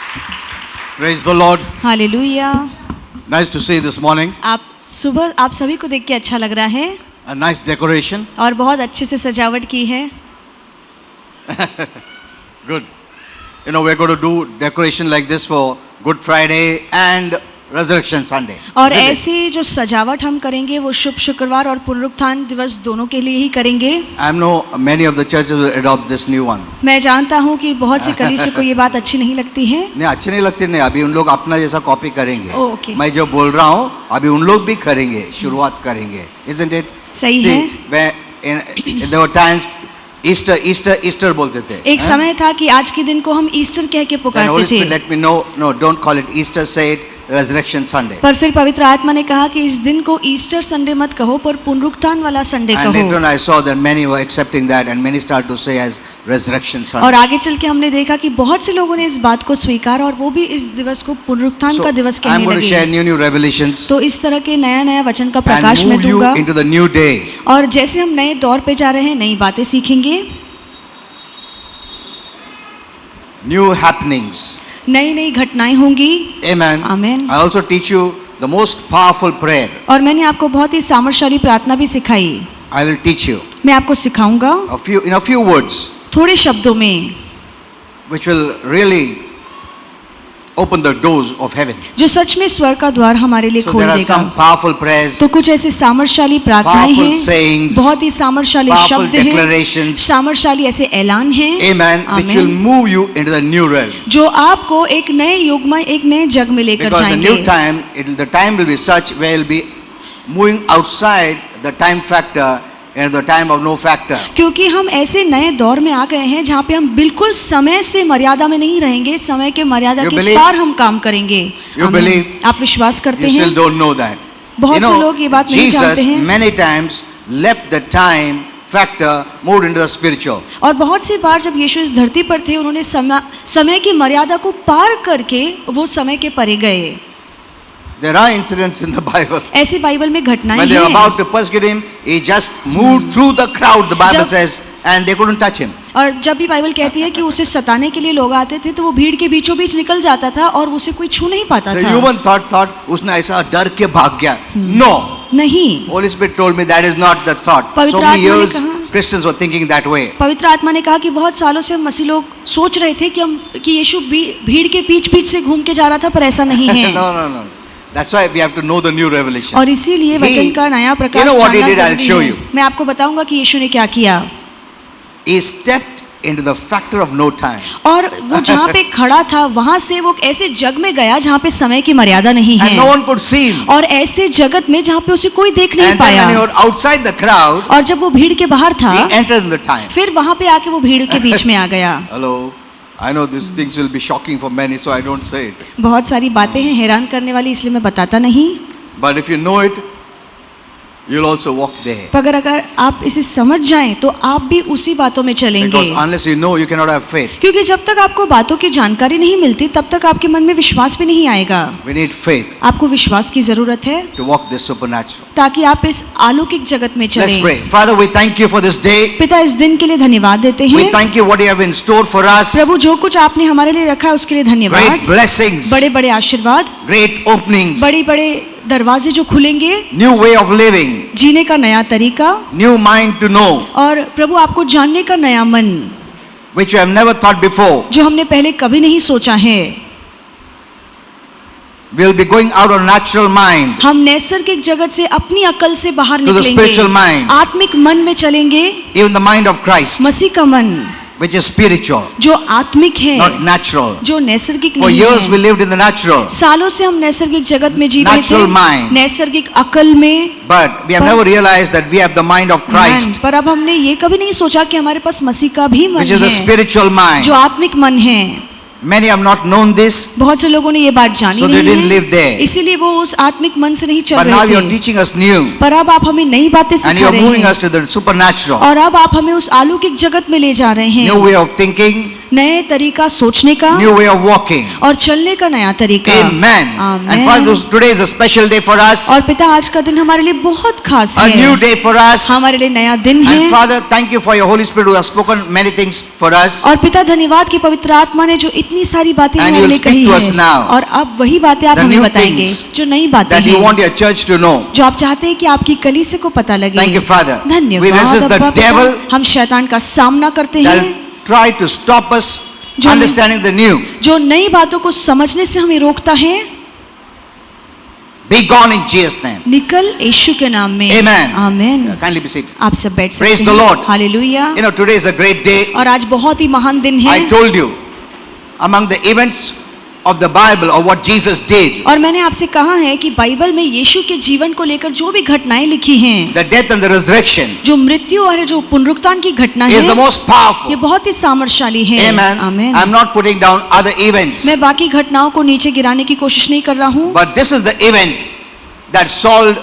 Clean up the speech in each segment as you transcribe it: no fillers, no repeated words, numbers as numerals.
Praise the Lord. Hallelujah. Nice to see you this morning. सुबह आप सभी को देख के अच्छा लग रहा है। A nice decoration. और बहुत अच्छे से सजावट की है। Good. You know, we're going to do decoration like this for Good Friday and Resurrection Sunday. और ऐसी जो सजावट हम करेंगे वो शुभ शुक्रवार और पुनरुत्थान दिवस दोनों के लिए ही करेंगे। I know many of the churches will adopt this new one. मैं जानता हूँ कि बहुत सी कलीसिया को ये बात अच्छी नहीं लगती है। नहीं, अच्छी नहीं लगती नहीं, अभी उन लोग अपना जैसा कॉपी करेंगे। Okay. मैं जो बोल रहा हूँ अभी उन लोग भी करेंगे, शुरुआत करेंगे। Isn't it? सही See, है। there were times Easter बोलते थे। एक समय था कि आज के दिन को हम ईस्टर कह के Then पुकारते Holy थे। Spirit let me know, no, don't call it Easter, say it Resurrection Sunday. पर फिर पवित्र आत्मा ने कहा कि इस दिन को ईस्टर संडे मत कहो पर पुनरुत्थान वाला संडे And later on कहो। I saw that many were accepting that and many started to say as Resurrection Sunday. और आगे चल के हमने देखा कि बहुत से लोगों ने इस बात को स्वीकार और वो भी इस दिवस को पुनरुत्थान So का दिवस I'm कहने going to share लगे। new revelations तो इस तरह के नया नया वचन का प्रकाश and मैं move you दूंगा। into the new day. और जैसे हम नए दौर पे जा रहे हैं नई बातें सीखेंगे, New happenings. नई नई घटनाएं होंगी। Amen. Amen. I also teach you the most powerful prayer. और मैंने आपको बहुत ही सामर्थ्यशाली प्रार्थना भी सिखाई। I will teach you मैं आपको सिखाऊंगा in a few words थोड़े शब्दों में, which will really open the doors of heaven. जो सच में स्वर्ग का द्वार हमारे लिए So खोल there are some देगा। powerful prayers, तो कुछ ऐसे सामर्थ्यशाली प्रार्थनाएं powerful हैं, sayings, बहुत ही सामर्थ्यशाली powerful शब्द हैं, declarations. सामर्थ्यशाली ऐसे ऐलान हैं, Amen, which will move you into the new realm. जो आपको एक नए युग में एक नए जग में लेकर Because the जाएंगे। new time, the time will be such where you'll be moving outside the time factor and the time of no factor. क्योंकि हम ऐसे नए दौर में आ गए हैं जहाँ पे हम बिल्कुल समय से मर्यादा में नहीं रहेंगे, समय के मर्यादा You के believe? पार हम काम करेंगे। You आमीन। believe? आप विश्वास करते You still हैं? don't know that. बहुत You से know, लोग ये बात नहीं जानते Jesus हैं। many times left the time factor, moved into the spiritual. और बहुत सी बार जब यीशु इस धरती पर थे उन्होंने समय की मर्यादा को पार करके वो समय के परे गए। There are incidents in the Bible. ऐसी बाइबल में घटनाएं When they were हैं। about to persecute him, he just moved through the crowd, the Bible जब- says, and they couldn't touch him. और जब भी बाइबल कहती है कि उसे सताने के लिए लोग आते थे तो वो भीड़ के बीचों बीच निकल जाता था और उसे कोई छू नहीं पाता The था। human thought, उसने ऐसा डर के भाग गया. No. नहीं, Holy Spirit told me that is not the thought. पवित्र So many आत्मा ने years कहा- Christians were thinking that way. पवित्र आत्मा ने कहा कि बहुत सालों से मसीह लोग सोच रहे थे कि यीशु भीड़ के बीच बीच से घूम के जा रहा था, पर ऐसा नहीं है। No. That's why we have to know the new revelation. और इसीलिए वचन का नया प्रकाश You know what he जानना did? I'll जरूरी show है। you. मैं आपको बताऊंगा कि यीशु ने क्या किया। He stepped into the factor of no time. और वो जहाँ पे खड़ा था वहां से वो ऐसे जग में गया जहाँ पे समय की मर्यादा नहीं And है, no one could see him. और ऐसे जगत में जहाँ पे उसे कोई देख नहीं And then when he पाया। was outside the crowd, और जब वो भीड़ के बाहर था he entered in the time. फिर वहां पे आके वो भीड़ के बीच में आ गया। Hello. I know these things will be shocking for many, so I don't say it. बहुत सारी बातें हैं हैरान करने वाली, इसलिए मैं बताता नहीं। But if you know it, you'll also walk there. पर अगर आप इसे समझ जाएं तो आप भी उसी बातों में चलेंगे। Because unless you know, you cannot have faith. क्योंकि जब तक आपको बातों की जानकारी नहीं मिलती तब तक आपके मन में विश्वास भी नहीं आएगा। We need faith आपको विश्वास की जरूरत है to walk this supernatural. ताकि आप इस अलौकिक जगत में Let's चलें। pray. Father, we thank you for this day. पिता, इस दिन के लिए धन्यवाद देते We हैं। thank you what you have in store for us. प्रभु, जो कुछ आपने हमारे लिए रखा है उसके लिए धन्यवाद। Great blessings, बड़े बड़े आशीर्वाद, great openings, बड़े बड़े दरवाजे जो खुलेंगे, new way of living, जीने का नया तरीका, new mind to know, और प्रभु आपको जानने का नया मन which you have never thought before. जो हमने पहले कभी नहीं सोचा है। We'll be going out of natural mind हम नैसर्गिक जगत से अपनी अकल से बाहर to the spiritual निकलेंगे, mind, आत्मिक मन में चलेंगे, even the mind of Christ, मसीह का मन which is spiritual, जो आत्मिक है, not natural. जो नैसर्गिक For नहीं years we है। lived in the natural, सालों से हम नैसर्गिक जगत में जी रहे Natural थे, mind. नैसर्गिक अकल में। but we have But- never realized that we have the mind of Christ, पर अब हमने ये कभी नहीं सोचा कि हमारे पास मसीह का भी मन which is the है, spiritual mind. जो आत्मिक मन है। Many have not known this, बहुत से लोगों ने ये बात जानी so they नहीं didn't है, live there. इसीलिए वो उस आत्मिक मन से नहीं चल But now रहे you are थे। teaching us new, पर अब आप हमें नई बातें and you सिखा are रहे moving हैं, us to the supernatural, और अब आप हमें उस अलौकिक जगत में ले जा रहे हैं। new way of thinking, नए तरीका सोचने का new way of walking. और चलने का नया तरीका। Amen. Amen. And Father, today is a special day for us, और पिता आज का दिन हमारे लिए बहुत खास a new है, day for us. हमारे लिए नया दिन है। And Father, thank you for your Holy Spirit who has spoken many things for us. और पिता धन्यवाद कि पवित्र आत्मा ने जो इतनी सारी बातें And हमारे you will लिए speak कही to us है, now. और अब वही बातें आप The हमें new बताएंगे things जो नई बातें that you हैं, want your church to know. जो आप चाहते हैं कि आपकी कलीसिया को पता लगे। Thank you, Father. We धन्यवाद resist the अब्बा पिता। devil हम शैतान का सामना करते that हैं will try to stop us जो- understanding the new. जो नई बातों को समझने से हमें रोकता है। Be gone in Jesus' name. निकल यीशु के नाम में। Amen. Amen. Kindly be seated. आप सब बैठ सकते Praise हैं। the Lord. Hallelujah. You know, today is a great day. और आज बहुत ही महान दिन है। I told you, among the events of the Bible or what Jesus did, और मैंने आपसे कहा है कि बाइबल में यीशु के जीवन को लेकर जो भी घटनाएं लिखी हैं, the death and the resurrection जो मृत्यु और जो पुनरुत्थान की घटना is the है, most ये powerful. बहुत ही सामर्थ्यशाली है। Amen. Amen. I'm not putting down other events, मैं बाकी घटनाओं को नीचे गिराने की कोशिश नहीं कर रहा हूँ, but this is the event that solved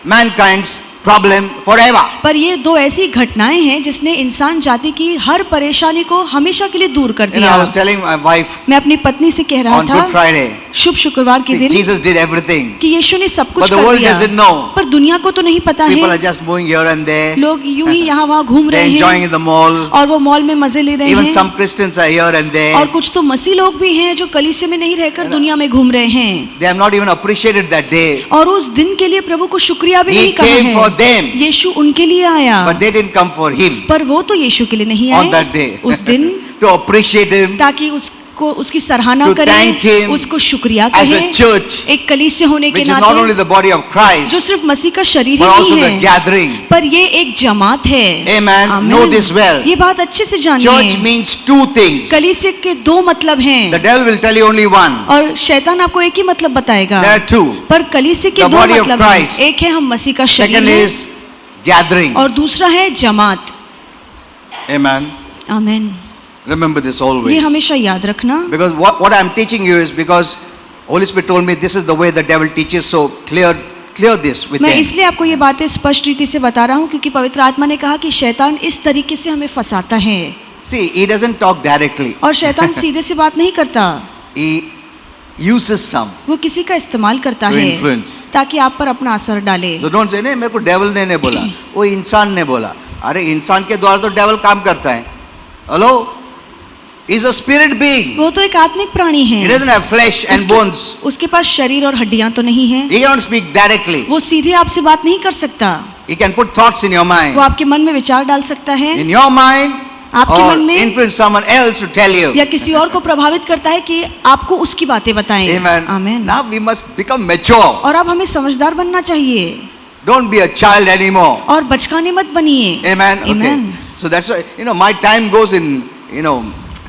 mankind's problem forever. पर ये दो ऐसी घटनाएं हैं जिसने इंसान जाति की हर परेशानी को हमेशा के लिए दूर कर You know, दिया। I was telling my wife मैं अपनी पत्नी से कह रहा on Good था Friday, शुभ शुक्रवार के see, दिन Jesus did everything. कि यीशु ने सब कुछ But the कर world दिया, doesn't know. पर दुनिया को तो नहीं पता People are है। just moving here and there. लोग यूं ही यहाँ वहाँ घूम They're रहे enjoying हैं in the mall. और वो मॉल में मजे ले रहे Even हैं, some Christians are here and और there. कुछ तो मसीह लोग भी हैं जो कलीसिया में नहीं रहकर दुनिया में घूम रहे हैं, They have not even appreciated that day. और उस दिन के लिए प्रभु को शुक्रिया भी He नहीं कहा came for है। them. यीशु उनके लिए आया, But they didn't come for him पर वो तो यीशु के लिए नहीं on that आए day. उस दिन, To appreciate him ताकि उसको उसकी सराहना To करें, thank him उसको शुक्रिया as a कहें, church, एक कलीसिया होने के which is not only नाते the body of जो Christ, सिर्फ मसीह का शरीर but ही also नहीं the है, gathering. पर ये एक जमात है। Amen. आमीन। Know this well. ये बात अच्छे से Church जानिए। means two things. कलीसिया के दो मतलब हैं, The devil will tell you only one. और शैतान आपको एक ही मतलब बताएगा, There are two. पर कलीसिया के The दो body of मतलब हैं। Christ. एक है हम मसीह का शरीर Second है, is gathering. और दूसरा है जमात। Amen. आमीन। Remember this ये always. हमेशा याद रखना, Because what I'm teaching you is because Holy Spirit told me this is the way the devil teaches. So clear this with मैं them. इसलिए आपको ये बातें स्पष्ट रीति से बता रहा हूँ क्योंकि पवित्र आत्मा ने कहा कि शैतान इस तरीके से हमें फंसाता है, See, he doesn't talk directly. और शैतान सीधे से बात नहीं करता, He uses some वो किसी का इस्तेमाल करता to है influence. ताकि आप पर अपना असर डाले। So don't say नहीं मेरे को devil ने नहीं बोला, वो इंसान ने बोला। अरे इंसान के द्वारा तो devil काम करता है। Hello? He's a spirit being. वो तो एक आत्मिक प्राणी है, He doesn't have flesh and bones. उसके पास शरीर और हड्डियां तो नहीं है, He cannot speak directly. वो सीधे आपसे बात नहीं कर सकता, He can put thoughts in your mind. वो आपके मन में विचार डाल सकता है, In your mind आपके or मन में, influence someone else to tell you. या किसी और को प्रभावित करता है कि आपको उसकी बातें बताएं। Amen. आमीन। Now we must become mature. और अब हमें समझदार बनना चाहिए, Don't be a child anymore. और बचकाने मत बनिए। Amen. Okay. Amen. So that's why my time goes in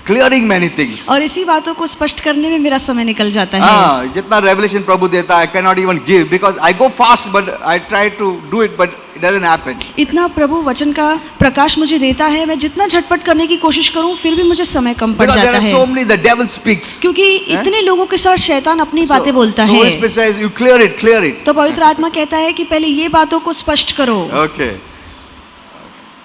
clearing many things. और इसी बातों को स्पष्ट करने में मेरा समय निकल जाता है। हाँ, जितना रेवलेशन प्रभु देता है, I cannot even give because I go fast, but I try to do it, but it doesn't happen. इतना प्रभु वचन का प्रकाश मुझे देता है, मैं जितना झटपट करने की कोशिश करूं फिर भी मुझे समय कम पड़ Because there जाता are है, so many, the devil speaks. क्योंकि इतने लोगों के साथ शैतान अपनी बातें बोलता So Holy है। Spirit says, you clear it. तो पवित्र आत्मा कहता है कि पहले ये बातों को स्पष्ट करो। Okay.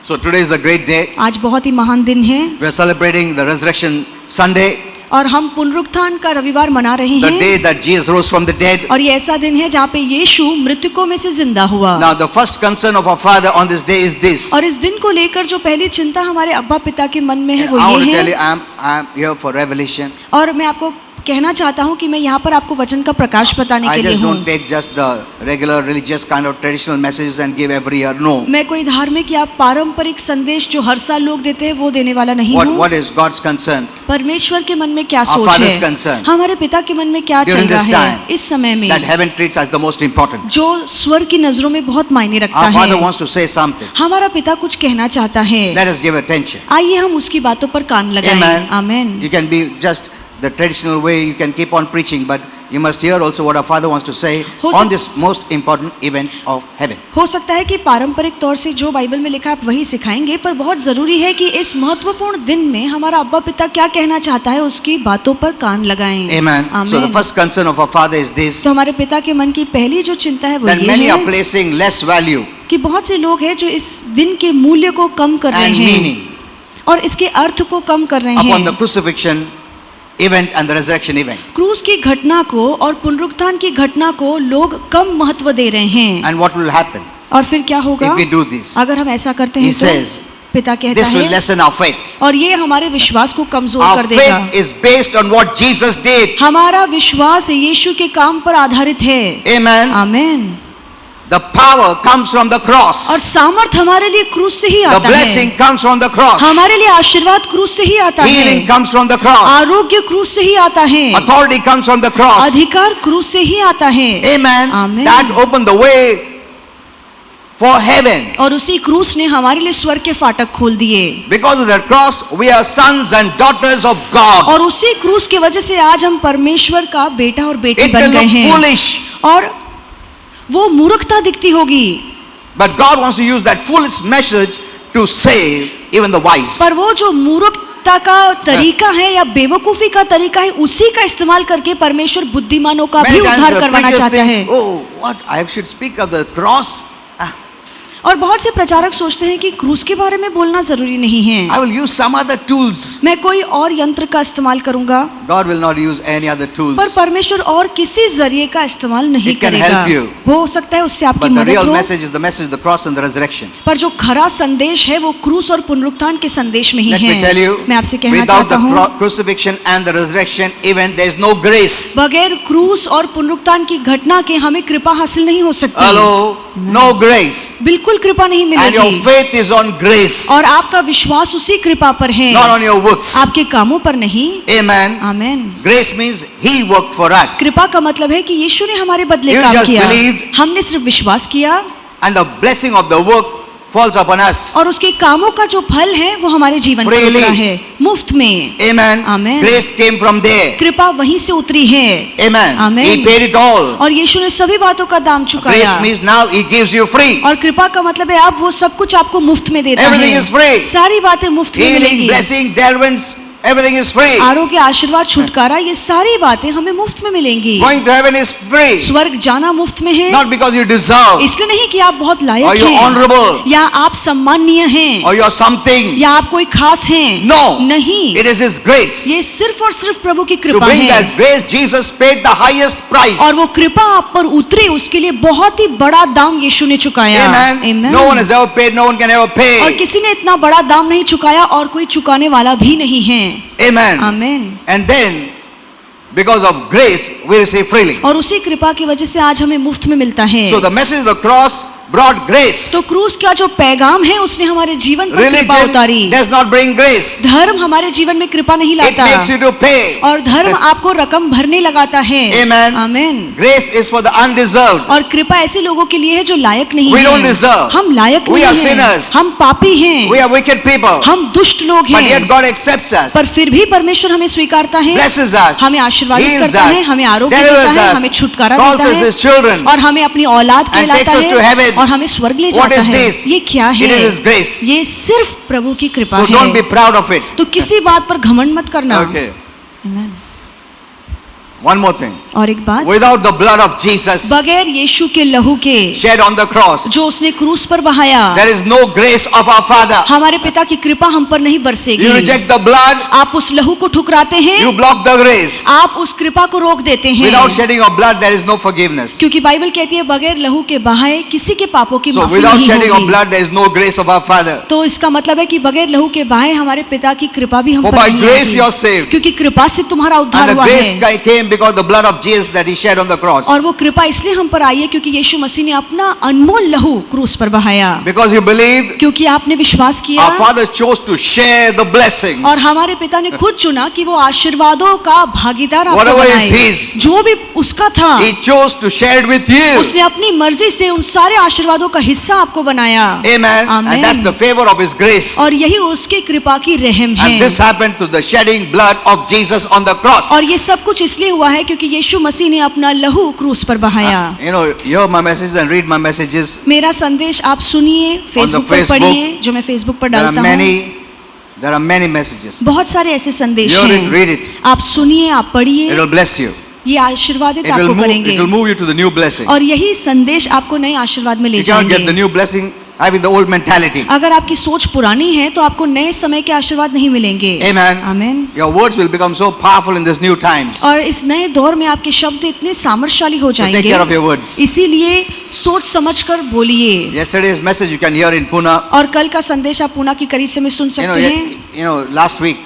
So today is a great day. आज बहुत ही महान दिन है, We are celebrating the Resurrection Sunday, और हम पुनरुत्थान का रविवार मना रहे the हैं, day that Jesus rose from the dead. और ये ऐसा दिन है जहाँ पे यीशु मृतकों में से जिंदा हुआ। Now the first concern of our Father on this day is this. और इस दिन को लेकर जो पहली चिंता हमारे अब्बा पिता के मन में है वो I want to ये tell you, है, I'm here for revelation. और मैं आपको कहना चाहता हूँ कि मैं यहाँ पर आपको वचन का प्रकाश बताने I के लिए just हूँ। don't take just the regular religious kind of traditional messages and give every year. No. मैं कोई धार्मिक या पारंपरिक संदेश जो हर साल लोग देते हैं वो देने वाला नहीं हूँ। What is God's concern? परमेश्वर के मन में क्या Our सोच Father's है, concern. हमारे पिता के मन में क्या चल During this रहा है time, इस समय में, That heaven treats as the most important. जो स्वर्ग की नजरों में बहुत मायने रखता Our Father है। wants to say something. हमारा पिता कुछ कहना चाहता है, Let us give attention. आइए हम उसकी बातों पर कान लगाएं। Amen. Amen. You can be just the traditional way, you can keep on preaching, but you must hear also what our Father wants to say on this most important event of heaven. हो सकता है कि पारंपरिक तौर से जो Bible में लिखा है आप वही सिखाएंगे, पर बहुत जरूरी है कि इस महत्वपूर्ण दिन में हमारा अब्बा पिता क्या कहना चाहता है उसकी बातों पर कान लगाएं। Amen. So the आमीन। first concern of our Father is this, तो हमारे पिता के मन की पहली जो चिंता है वो that ये many are है placing less value कि बहुत से लोग हैं जो इस दिन के मूल्य को कम कर रहे and हैं meaning और इसके अर्थ को कम कर रहे upon the हैं। crucifixion event and the resurrection event. क्रूस की घटना को और पुनरुत्थान की घटना को लोग कम महत्व दे रहे हैं। And what will happen और फिर क्या होगा if we do this? अगर हम ऐसा करते He हैं तो says, पिता कहता this will है lessen our faith. और ये हमारे विश्वास को कमजोर Our कर देगा। faith is based on what Jesus did. हमारा विश्वास यीशु के काम पर आधारित है। Amen. Amen. The power comes from the और cross. सामर्थ हमारे लिए क्रूस से ही The आता blessing है। comes from the cross. हमारे लिए आशीर्वाद क्रूस से ही आता Healing है। comes from the cross. आरोग्य क्रूस से ही आता है। Authority comes from the cross. अधिकार क्रूस से ही आता है। Amen. Amen. That opened the way for heaven. और उसी क्रूस ने हमारे लिए स्वर्ग के फाटक खोल दिए। Because of that cross, we are sons and daughters of God. और उसी क्रूस की वजह से आज हम परमेश्वर का बेटा और बेटी It बन will गए look हैं। foolish, और वो मूर्खता दिखती होगी, but God wants to use that foolish message to save even the wise. पर वो जो मूर्खता का तरीका है या बेवकूफी का तरीका है, उसी का इस्तेमाल करके परमेश्वर बुद्धिमानों का भी Many times उद्धार the करवाना preachers चाहता है। think, oh, what I should speak of the cross. और बहुत से प्रचारक सोचते हैं कि क्रूस के बारे में बोलना जरूरी नहीं है, I will use some other tools. मैं कोई और यंत्र का इस्तेमाल करूंगा। God will not use any other पर tools. परमेश्वर और किसी जरिए का इस्तेमाल नहीं It can करेगा। help you. हो सकता है उससे आपकी But the मदद real हो, message is the message of the cross and the resurrection. पर जो खरा संदेश है वो क्रूस और पुनरुत्थान के संदेश में ही Let me tell है। you, मैं आपसे कहना without चाहता the हूँ, crucifixion and the resurrection event, there is no grace. बगैर क्रूस और पुनरुत्थान की घटना के हमें कृपा हासिल नहीं हो सकती। Hello, no grace. बिल्कुल कृपा नहीं And your मिलेगी। faith is on grace, और आपका विश्वास उसी कृपा पर है, not on your works. आपके कामों पर नहीं। Amen. Amen. Grace means He worked for us. कृपा का मतलब है कि यीशु ने हमारे बदले You काम just किया, believed. हमने सिर्फ विश्वास किया And the blessing of the work falls upon us. और उसके कामों का जो फल है वो हमारे जीवन पर Freely. उतरा है, मुफ्त में। Amen. Amen. Grace came from there. कृपा वहीं से उतरी है। Amen. Amen. He paid it all. और यीशु ने सभी बातों का दाम चुकाया। Grace means now He gives you free. और कृपा का मतलब है आप वो सब कुछ आपको मुफ्त में देता Everything है। is free. सारी बातें मुफ्त में Healing, मिलेगी। blessing, deliverance, everything is free. आरोग्य, आशीर्वाद, छुटकारा, ये सारी बातें हमें मुफ्त में मिलेंगी। Going to heaven is free. स्वर्ग जाना मुफ्त में है, Not because you deserve, इसलिए नहीं कि आप बहुत or लायक you're हैं honorable, या आप सम्माननीय हैं or you're something. या आप कोई खास हैं। No. नहीं, It is His grace. ये सिर्फ और सिर्फ प्रभु की To कृपा bring है। that grace, Jesus paid the highest price. और वो कृपा आप पर उतरे, उसके लिए बहुत ही बड़ा दाम यीशु ने चुकाया। Amen. Amen. No one has ever paid, no one can ever और pay. किसी ने इतना बड़ा दाम नहीं चुकाया और कोई चुकाने वाला भी नहीं है। Amen. Amen. And then, because of grace, we receive freely. और उसी कृपा की वजह से आज हमें मुफ्त में मिलता है। So the message of the cross brought grace. तो क्रूस का जो पैगाम है उसने हमारे जीवन पर कृपा उतारी। Religion does not bring grace. धर्म हमारे जीवन में कृपा नहीं It लाता makes you to pay. और धर्म आपको रकम भरने लगाता है। Amen. Amen. Grace is for the undeserved. और कृपा ऐसे लोगों के लिए है जो लायक नहीं We हैं। don't deserve. हम लायक We नहीं are हैं। sinners. हम पापी हैं। We are wicked people. हम दुष्ट लोग But yet हैं। God accepts us, पर फिर भी परमेश्वर हमें स्वीकारता है, blesses us, हमें आशीर्वादित heals करता है, us, हमें आरोग्य delivers देता है, us, हमें छुटकारा calls देता us है His children. और हमें अपनी औलाद And कहलाता takes us to है heaven. और हमें स्वर्ग ले What जाता is है। this? ये क्या है? It is His grace. ये सिर्फ प्रभु की कृपा So don't be है। proud of it. तो किसी बात पर घमंड मत करना। Okay. Amen. One more thing. और एक बात, Without the blood of Jesus बगैर यीशु के लहू के shed on the cross, जो उसने क्रूस पर बहाया, there is no grace of our Father. हमारे पिता की कृपा हम पर नहीं बरसेगी। You reject the blood, आप उस लहू को ठुकराते हैं, you block the grace. आप उस कृपा को रोक देते हैं। Without shedding of blood, there is no forgiveness. क्योंकि बाइबल कहती है बगैर लहू के बहाए किसी के पापों की So माफी without नहीं shedding of होगी। blood, there is no grace of our Father. तो इसका मतलब है कि बगैर लहू के बहाए हमारे पिता की कृपा भी हम For पर by नहीं grace आएगी। you are saved. क्योंकि कृपा से तुम्हारा And उद्धार the हुआ grace है। came because the blood of Jesus that He shed on the cross. और वो कृपा इसलिए हम पर आई है क्योंकि यीशु मसीह ने अपना अनमोल लहू क्रूस पर बहाया। Because you believed, क्योंकि आपने विश्वास किया our Father chose to share the blessings. और हमारे पिता ने खुद चुना कि वो आशीर्वादों का भागीदार आपको Whatever is बनाए। his, जो भी उसका था, He chose to share it with you. उसने अपनी मर्जी से उन सारे आशीर्वादों का हिस्सा आपको बनाया। Amen. Amen. And that's the favor of His grace. और यही उसकी कृपा की रहम है। And this happened through the shedding blood of Jesus on the cross. और ये सब कुछ इसलिए हुआ है क्योंकि यीशु मसीह ने अपना लहू क्रूस पर बहाया। You know, hear my messages and read my messages. मेरा संदेश आप सुनिए, फेसबुक पर Facebook, पढ़िए, जो मैं फेसबुक पर There डालता are हूँ। many messages. बहुत सारे ऐसे संदेश Hear it, हैं। read it. आप सुनिए, आप It पढ़िए, will bless you. ये आशीर्वादित It will आपको move. करेंगे It will move you to the new blessing. और यही संदेश आपको नए आशीर्वाद में ले You cannot get the जाएंगे। new blessing having the old mentality. अगर आपकी सोच पुरानी है तो आपको नए समय के आशीर्वाद नहीं मिलेंगे। Amen. आमीन। Your words will become so powerful in this new times. और इस नए दौर में आपके शब्द इतने सामर्थ्यशाली हो So take जाएंगे। care of your words. इसीलिए सोच समझकर बोलिए। Yesterday's message you can hear in Pune. और कल का संदेश आप पूना की कड़ी से में सुन सकते हैं। Last week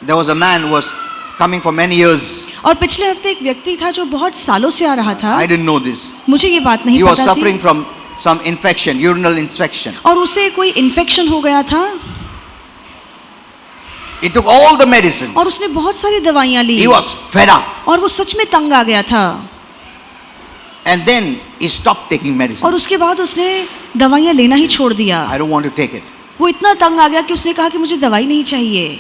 there was a man who was coming for many years. और पिछले हफ्ते एक व्यक्ति था जो बहुत सालों से आ रहा था। I didn't know this. मुझे ये बात नहीं He was पता suffering थी। from some infection, urinal infection. और उसे कोई इन्फेक्शन हो गया था। He took all the medicines. और उसने बहुत सारी दवाइयाँ ली। He was fed up. और वो सच में तंग आ गया था। And then he stopped taking medicine. और उसके बाद उसने दवाइयाँ लेना ही छोड़ दिया। I don't want to take it. वो इतना तंग आ गया कि उसने कहा कि मुझे दवाई नहीं चाहिए,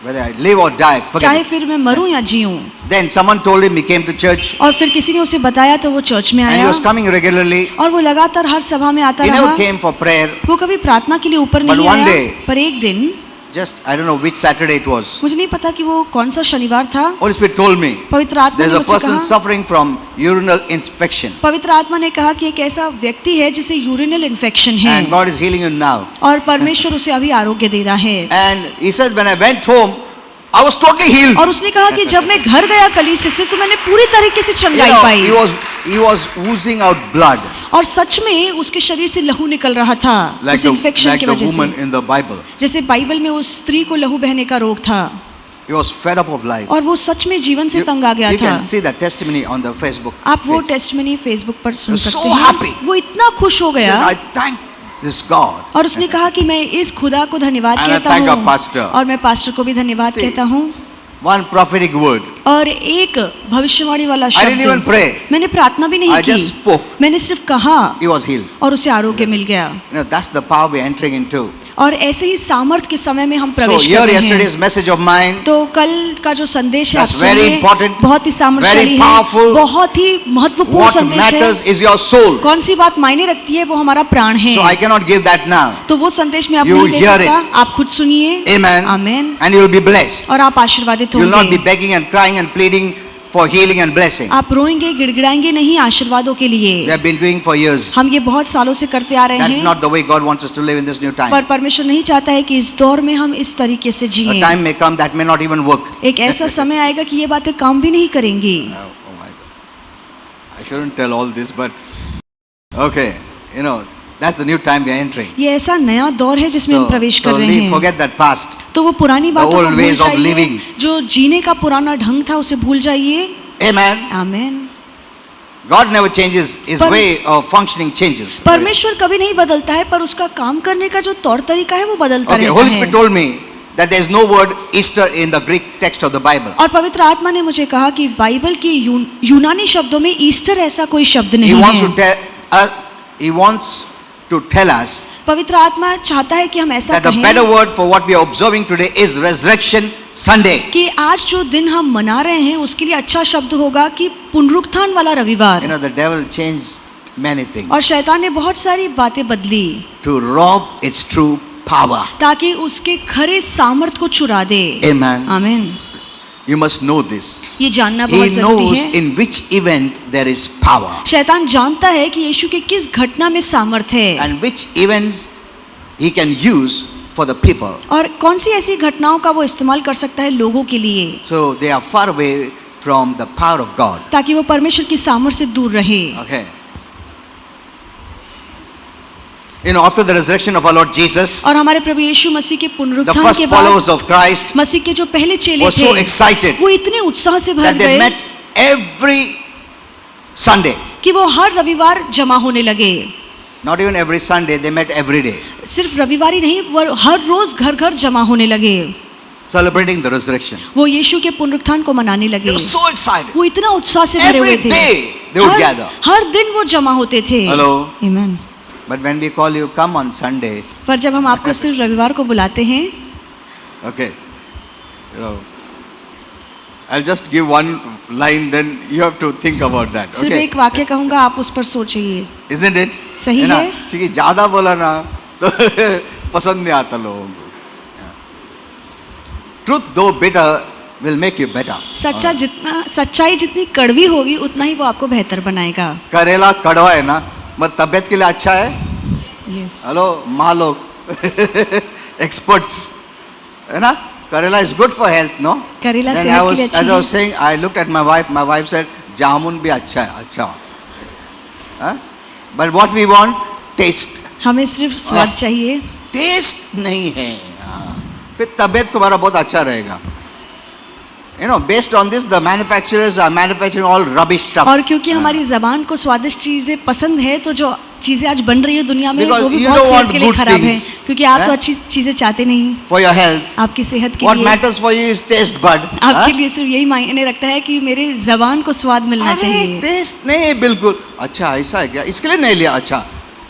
Whether I live or die, forget चाहे it. फिर मैं मरूं या जीऊं। Then someone told him, he came to church और फिर किसी ने उसे बताया तो वो चर्च में and he आया was coming regularly. और वो लगातार हर सभा में आता He never रहा। came for prayer. वो कभी प्रार्थना के लिए ऊपर But नहीं one आया। day- पर एक दिन, Just, I don't know which Saturday it was. मुझे नहीं पता कि वो कौन सा शनिवार था, Holy Spirit told me, पवित्र आत्मा there's ने a मुझसे person कहा, suffering from urinal infection. पवित्र आत्मा ने कहा कि एक ऐसा व्यक्ति है जिसे यूरिनल इन्फेक्शन है And God is healing him now. और परमेश्वर उसे अभी आरोग्य दे रहा है। And he says, when I went home, I was totally healed. और उसने कहा कि जब मैं घर गया कलीसिया से तो मैंने पूरी तरीके से चंगाई पाई। he was oozing out blood. और सच में उसके शरीर से लहू निकल रहा था उस इन्फेक्शन की वजह woman से। in the Bible. जैसे बाइबल में उस स्त्री को लहू बहने का रोग था He was fed up of life. और वो सच में जीवन से तंग आ गया You था। can see that testimony on the Facebook. आप वो page. टेस्टमनी फेसबुक पर सुन So सकते हैं। happy. वो इतना खुश हो He says, गया I thank this God. और उसने कहा कि मैं इस खुदा को धन्यवाद And I कहता thank our हूँ pastor. और मैं पास्टर को भी धन्यवाद See, कहता हूँ। One prophetic word. और एक भविष्यवाणी वाला I didn't even शब्द, pray. मैंने प्रार्थना भी नहीं I just की, spoke. मैंने सिर्फ कहा He was healed. और उसे आरोग्य मिल गया। That's the power we're entering into. और ऐसे ही सामर्थ के समय में हम So प्रवेश here कर रहे हैं। yesterday's message of mine. तो कल का जो संदेश है आप That's very सुनिए, important, बहुत ही सामर्थ्यशाली very है, powerful. बहुत ही महत्वपूर्ण What संदेश matters है। is your soul. कौन सी बात मायने रखती है वो हमारा प्राण है। So I cannot give that now. तो वो संदेश मैं अब You नहीं दे hear सकता, आप खुद सुनिए। Amen. Amen. And you will be blessed. और आप आशीर्वादित You will not be होंगे। begging and crying and pleading for healing and blessing. आप रोएंगे गिड़गिड़ाएंगे नहीं आशीर्वादों के We लिए। have been doing for years. हम ये बहुत सालों से करते आ रहे That's हैं, not the way God wants us to live in this new पर time. परमेश्वर नहीं चाहता है कि इस दौर में हम इस तरीके से A जिएं। time may come that may not even work. एक ऐसा समय आएगा कि ये बातें काम भी नहीं करेंगी। Oh my God. I shouldn't tell all this, but okay, that's the new time we are entering. ये ऐसा नया दौर है जिसमें हम प्रवेश कर रहे हैं। forget that past. तो वो पुरानी बातों old को भूल ways of जाइए, living. जो जीने का पुराना ढंग था उसे भूल जाइए। Amen. आमेन। God never changes. His पर- way of functioning changes. परमेश्वर कभी नहीं बदलता है, पर उसका काम करने का जो तौर तरीका है वो बदलता Okay, रहता Holy है। Spirit told me that there is no word Easter in the Greek text of the Bible. और पवित्र आत्मा ने मुझे कहा कि बाइबल की यूनानी शब्दों में ईस्टर ऐसा कोई शब्द He नहीं wants है। to tell us पवित्र आत्मा चाहता है कि हम ऐसा that the better कहें word for what we are observing today is Resurrection Sunday. कि आज जो दिन हम मना रहे हैं उसके लिए अच्छा शब्द होगा कि पुनरुत्थान वाला रविवार। The devil changed many things और शैतान ने बहुत सारी बातें बदली to rob its true power. ताकि उसके खरे सामर्थ को चुरा दे। Amen. आमीन। You must know this. ये जानना He बहुत जरूरी knows है। in which event there is power शैतान जानता है कि यीशु के किस घटना में सामर्थ है and which events he can use for the people. और कौन सी ऐसी घटनाओं का वो इस्तेमाल कर सकता है लोगों के लिए, So they are far away from the power of God. ताकि वो परमेश्वर की सामर्थ से दूर रहे। Okay. After the resurrection of our Lord Jesus, और हमारे प्रभु यीशु मसीह के the पुनरुत्थान first के बाद followers of Christ मसीह के जो पहले चेले were so थे excited वो इतने उत्साह से भर that they गए met every Sunday. कि वो हर रविवार जमा होने लगे। Not even every Sunday, they met every day, सिर्फ रविवार ही नहीं, वो हर रोज घर घर जमा होने लगे। celebrating the resurrection. वो यीशु के पुनरुत्थान को मनाने They लगे। were so excited. वो इतना उत्साह से भरे हुए Every थे। day they would gather. हर दिन वो जमा होते थे। Hello. आमीन। But when we call you, come on Sunday. पर जब हम आपको सिर्फ रविवार को बुलाते हैं, Okay. I'll just give one line, then you have to think about that. सिर्फ Okay. एक वाक्य कहूंगा, आप उस पर सोचिए। Isn't it? सही ना? है। क्योंकि ज्यादा बोला ना तो पसंद नहीं आता लोगों को। Truth though bitter will make you better. सच्चाई जितनी कड़वी होगी उतना ही वो आपको बेहतर बनाएगा। करेला कड़वा है ना, मगर तबीयत के लिए अच्छा है। Yes. हेलो माँ लोग एक्सपर्ट्स है ना. करेला is good for health, no? करेला Then सेहत के लिए अच्छी as I was है. saying, I looked at my wife. My wife said, जामुन भी अच्छा है, अच्छा. Huh? But what we want, taste. हमें सिर्फ स्वाद चाहिए. टेस्ट नहीं है. हाँ. फिर तबीयत तुम्हारा बहुत अच्छा रहेगा. You know, based on this, the manufacturers are manufacturing all rubbish stuff. और क्योंकि हमारी जबान को स्वादिष्ट चीजें पसंद है तो जो चीजें आज बन रही है दुनिया में Because वो भी you बहुत don't सेहत want के लिए good खराब है. things. क्योंकि आप तो अच्छी चीजें चाहते नहीं. For your health, आपकी सेहत के what लिए matters for you is taste bud. आपके लिए सिर्फ यही मायने रखता है कि मेरे जबान को स्वाद मिलना अरे चाहिए. टेस्ट नहीं बिल्कुल. अच्छा ऐसा है क्या? इसके लिए नहीं लिया. अच्छा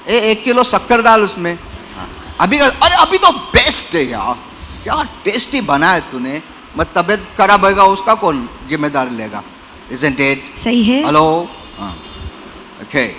1 किलो शक्कर डाल उसमें. हाँ. अभी तो बेस्ट है यार. क्या टेस्टी बना है तूने. मत तबीयत खराब होगा उसका कौन जिम्मेदार लेगा. Isn't it? सही है. Hello. Okay.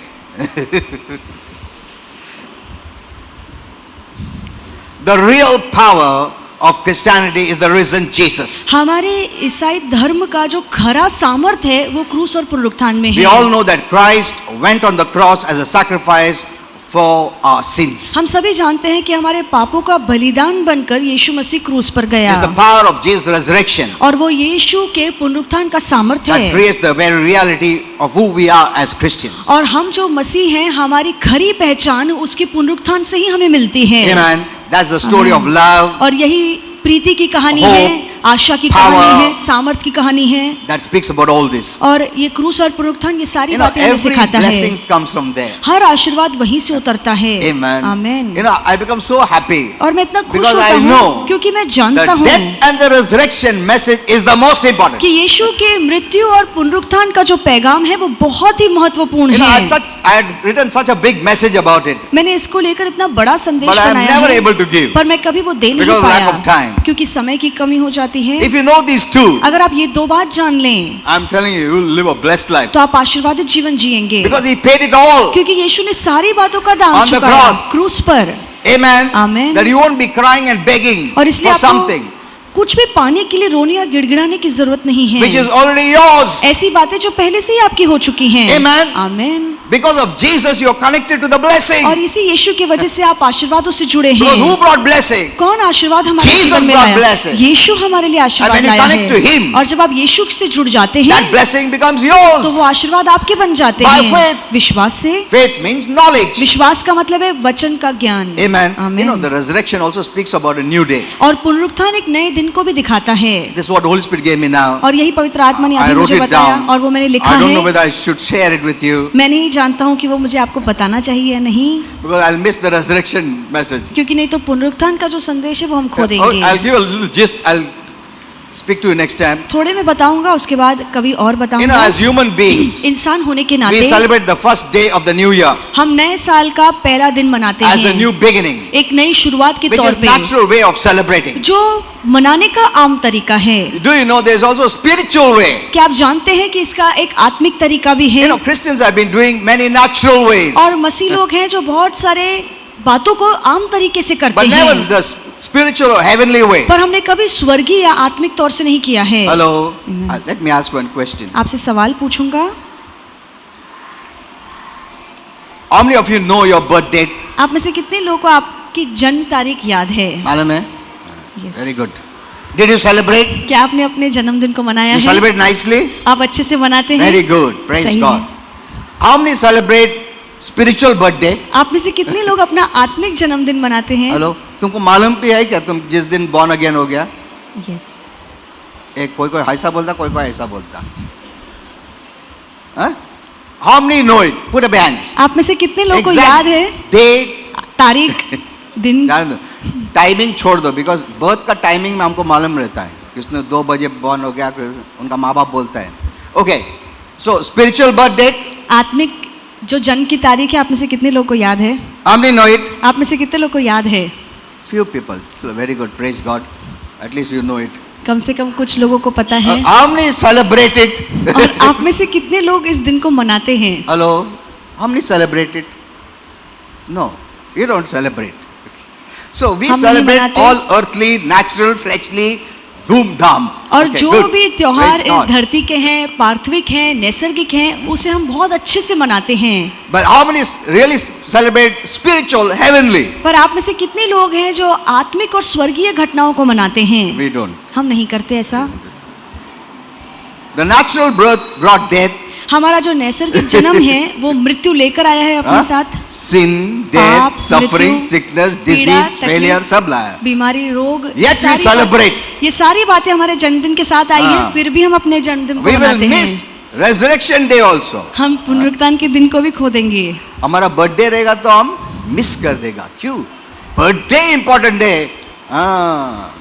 The real power of Christianity is the risen Jesus. हमारे ईसाई धर्म का जो खरा सामर्थ है वो क्रूस और पुनरुत्थान में We है. all know that Christ went on the cross as a sacrifice for our sins. हम सभी जानते हैं कि हमारे पापों का बलिदान बनकर यीशु मसीह क्रूस पर गया. It's the power of Jesus' resurrection और वो यीशु के पुनरुत्थान का सामर्थ्य that है. creates the very reality of who we are as Christians. और हम जो मसीह हैं हमारी खरी पहचान उसके पुनरुत्थान से ही हमें मिलती है. Amen. That's the story of Amen. love और यही प्रीति की कहानी Hope, है, आशा की power. कहानी है, सामर्थ की कहानी है. that speaks about all this. और ये क्रूस और पुनरुत्थान ये सारी You know, बातें हमें every सिखाता blessing है. comes from there. हर आशीर्वाद वहीं से उतरता है. Amen. Amen. You know, I become so happy. और मैं इतना खुश Because होता I हूँ know क्योंकि मैं The जानता हूँ death and the resurrection message is the most important. कि यीशु के मृत्यु और पुनरुत्थान का जो पैगाम है वो बहुत ही महत्वपूर्ण You know, है. I had written such a big message about it, मैंने इसको लेकर इतना बड़ा संदेश but I am बनाया never है able to give. पर मैं कभी वो दे नहीं Because of lack of पाया time. क्योंकि समय की कमी हो जाती है. If you know these two, अगर आप ये दो बात जान लें I'm telling you, you will live a blessed life. तो आप आशीर्वादित जीवन जिएंगे. Because He paid it all. क्योंकि यीशु ने सारी बातों का दाम On the चुकाया cross. क्रूस पर. Amen. Amen. That you won't be crying and begging और इसलिए for आपको something कुछ भी पाने के लिए रोने या गिड़गिड़ाने की जरूरत नहीं है. which is already yours. ऐसी बातें जो पहले से ही आपकी हो चुकी हैं. Amen. Amen. Because of Jesus, you're connected to the blessing. और इसी यीशु की वजह से आप आशीर्वादों से जुड़े Because who हैं. brought blessing? कौन आशीर्वाद हमारे Jesus जीवन में brought लाया? blessing. यीशु हमारे लिए आशीर्वाद when you लाया connect to है. him, और जब आप यीशु से जुड़ जाते हैं That blessing becomes तो yours. वो आशीर्वाद आपके बन जाते By हैं. faith. विश्वास से. Faith means knowledge. विश्वास का मतलब है वचन का ज्ञान. Amen. You amen. know, the resurrection also speaks about a new day. और पुनरुत्थान एक नए दिन को भी दिखाता है. This is what Holy Spirit gave me now. और यही पवित्र आत्मा ने I अभी wrote मुझे it बताया down. और वो मैंने लिखा I don't know है. whether I should share it with you मैं नहीं जानता हूँ कि वो मुझे आपको बताना चाहिए या नहीं because I'll miss the resurrection message. क्योंकि नहीं तो पुनरुत्थान का जो संदेश है वो हम खो I'll देंगे. give a little gist. I'll speak to you next time. थोड़े मैं बताऊंगा उसके बाद कभी और You know, बताऊंगा. as human beings, इंसान होने के we नाते celebrate the first day of the new year हम नए साल का पहला दिन मनाते as the हैं new beginning, एक नई शुरुआत के which तौर is पे natural way of celebrating. जो मनाने का आम तरीका है. Do you know there's also a spiritual way? क्या आप जानते हैं कि इसका एक आत्मिक तरीका भी You है. know, Christians have been doing many natural ways, और मसीह लोग हैं जो बहुत सारे बातों को आम तरीके से करते but never हैं the spiritual or heavenly way. पर हमने कभी स्वर्गीय या आत्मिक तौर से नहीं किया है. Hello. Amen. Let me ask one question. आपसे सवाल पूछूंगा. How many of you know your birth date? आप में से कितने लोगों को आपकी जन्म तारीख याद है? मालूम है? Yes. Very good. Did you celebrate? क्या आपने अपने जन्मदिन को मनाया You है? celebrate nicely? आप अच्छे से मनाते हैं? Very good. Praise सही God. है. How many celebrate spiritual birthday? आप में से कितने लोग अपना आत्मिक जन्मदिन मनाते हैं? हेलो, तुमको मालूम भी है क्या तुम जिस दिन born again हो गया? यस. एक कोई ऐसा बोलता, कोई ऐसा बोलता. हाँ? How many know it? Put up your hands. आप में से कितने लोगों को याद है date, तारीख दिन? जान दो. टाइमिंग छोड़ दो बिकॉज बर्थ का टाइमिंग में हमको मालूम रहता है कि उसने 2 बजे बॉर्न हो गया, उनका माँ बाप बोलता है. Okay, so spiritual birth date. आत्मिक जो जन्म की तारीख है आप में से कितने लोगों को याद है? How many know it? आप में से कितने लोगों को याद है? Few people. So very good. Praise God. At least you know it. कम से कम कुछ लोगों को पता है. How many celebrate it? और आप में से कितने लोग इस दिन को मनाते हैं? Hello. How many celebrate it? No, you don't celebrate. So we हम नहीं celebrate मनाते. all earthly, natural, fleshly धूमधाम. और Okay, जो good. भी त्योहार Praise इस God. धरती के हैं, पार्थिविक हैं, नैसर्गिक हैं, उसे हम बहुत अच्छे से मनाते हैं. But how many really celebrate spiritual, heavenly? पर आप में से कितने लोग हैं जो आत्मिक और स्वर्गीय घटनाओं को मनाते हैं? We don't. हम नहीं करते ऐसा. The natural birth brought death. हमारा जो नैसर्गिक जन्म है वो मृत्यु लेकर आया है अपने साथ. Sin, death, पाप, suffering, मृत्यु, sickness, पीड़ा, disease, तकलीफ, failure, सब लाया. बीमारी, रोग, Yet we celebrate. ये सारी बातें हमारे जन्मदिन के साथ आई हैं, फिर भी हम अपने जन्मदिन को We will मनाते हैं. miss resurrection day also. हम पुनरुत्थान के दिन को भी खो देंगे. हमारा बर्थडे रहेगा तो हम मिस कर देगा. क्यों? Birthday important day.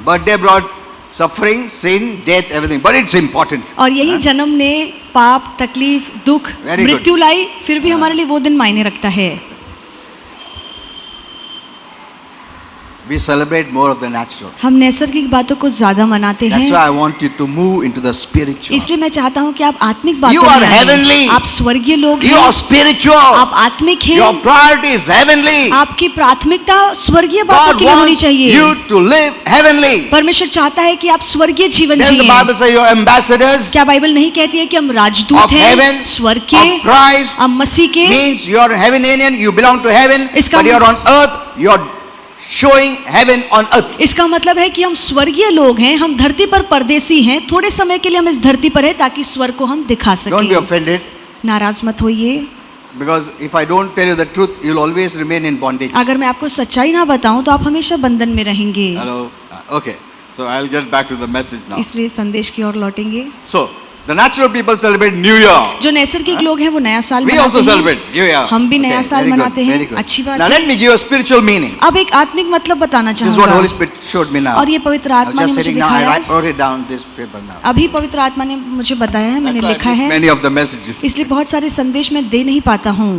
Birthday brought suffering, sin, death, everything, but it's important. और यही जन्म ने पाप, तकलीफ, दुख, Very good. मृत्यु लाई, फिर भी हमारे लिए वो दिन मायने रखता है. We celebrate more of the natural. हम नैसर्गिक बातों को ज्यादा मनाते That's हैं. why I want you to move into the spiritual. इसलिए मैं चाहता हूँ कि आप आत्मिक बातों You are में आएं. heavenly. आप स्वर्गीय लोग You हैं. are spiritual. आप आत्मिक हैं. Your priority is heavenly. आपकी प्राथमिकता स्वर्गीय बातों God की होनी wants चाहिए. you to live heavenly. परमेश्वर चाहता है कि आप स्वर्गीय जीवन Then the जिए. Bible says you're ambassadors क्या बाइबल नहीं कहती है कि हम राजदूत of हैं heaven, स्वर्ग के, of Christ. हम मसीह के? Means you're heavenian, you belong to heaven, इसका but you're on earth, you're showing heaven on earth. इसका मतलब है कि हम स्वर्गीय लोग हैं, हम धरती पर परदेसी हैं. थोड़े समय के लिए हम इस धरती पर हैं ताकि स्वर्ग को हम दिखा Don't be सकें. offended, नाराज मत होइए. because if I don't tell you the truth, you'll always remain in bondage. अगर मैं आपको सच्चाई ना बताऊं तो आप हमेशा बंधन में रहेंगे. Hello? Okay. So I'll get back to the message now. इसलिए संदेश की ओर लौटेंगे. So, the natural people celebrate New Year. जो नैसर्गिक लोग हैं वो नया साल We मनाते also हैं. celebrate New Year. हम भी नया Okay, साल very good, मनाते very हैं. good. अच्छी बात Now है. let me give you a spiritual meaning. अब एक आत्मिक मतलब बताना This is what Holy चाहूंगा. Spirit showed me now. और ये पवित्र I was आत्मा ने just मुझे sitting down, दिखाया. wrote it down this paper now. अभी पवित्र आत्मा ने मुझे बताया है, मैंने That's why I लिखा missed है. many of the messages. इसलिए बहुत सारे संदेश मैं दे नहीं पाता हूँ.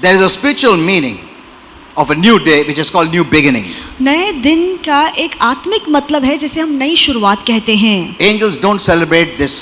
There is a spiritual meaning of a new day which is called new beginning. नए दिन का एक आत्मिक मतलब है जिसे हम नई शुरुआत कहते हैं. Angels don't celebrate this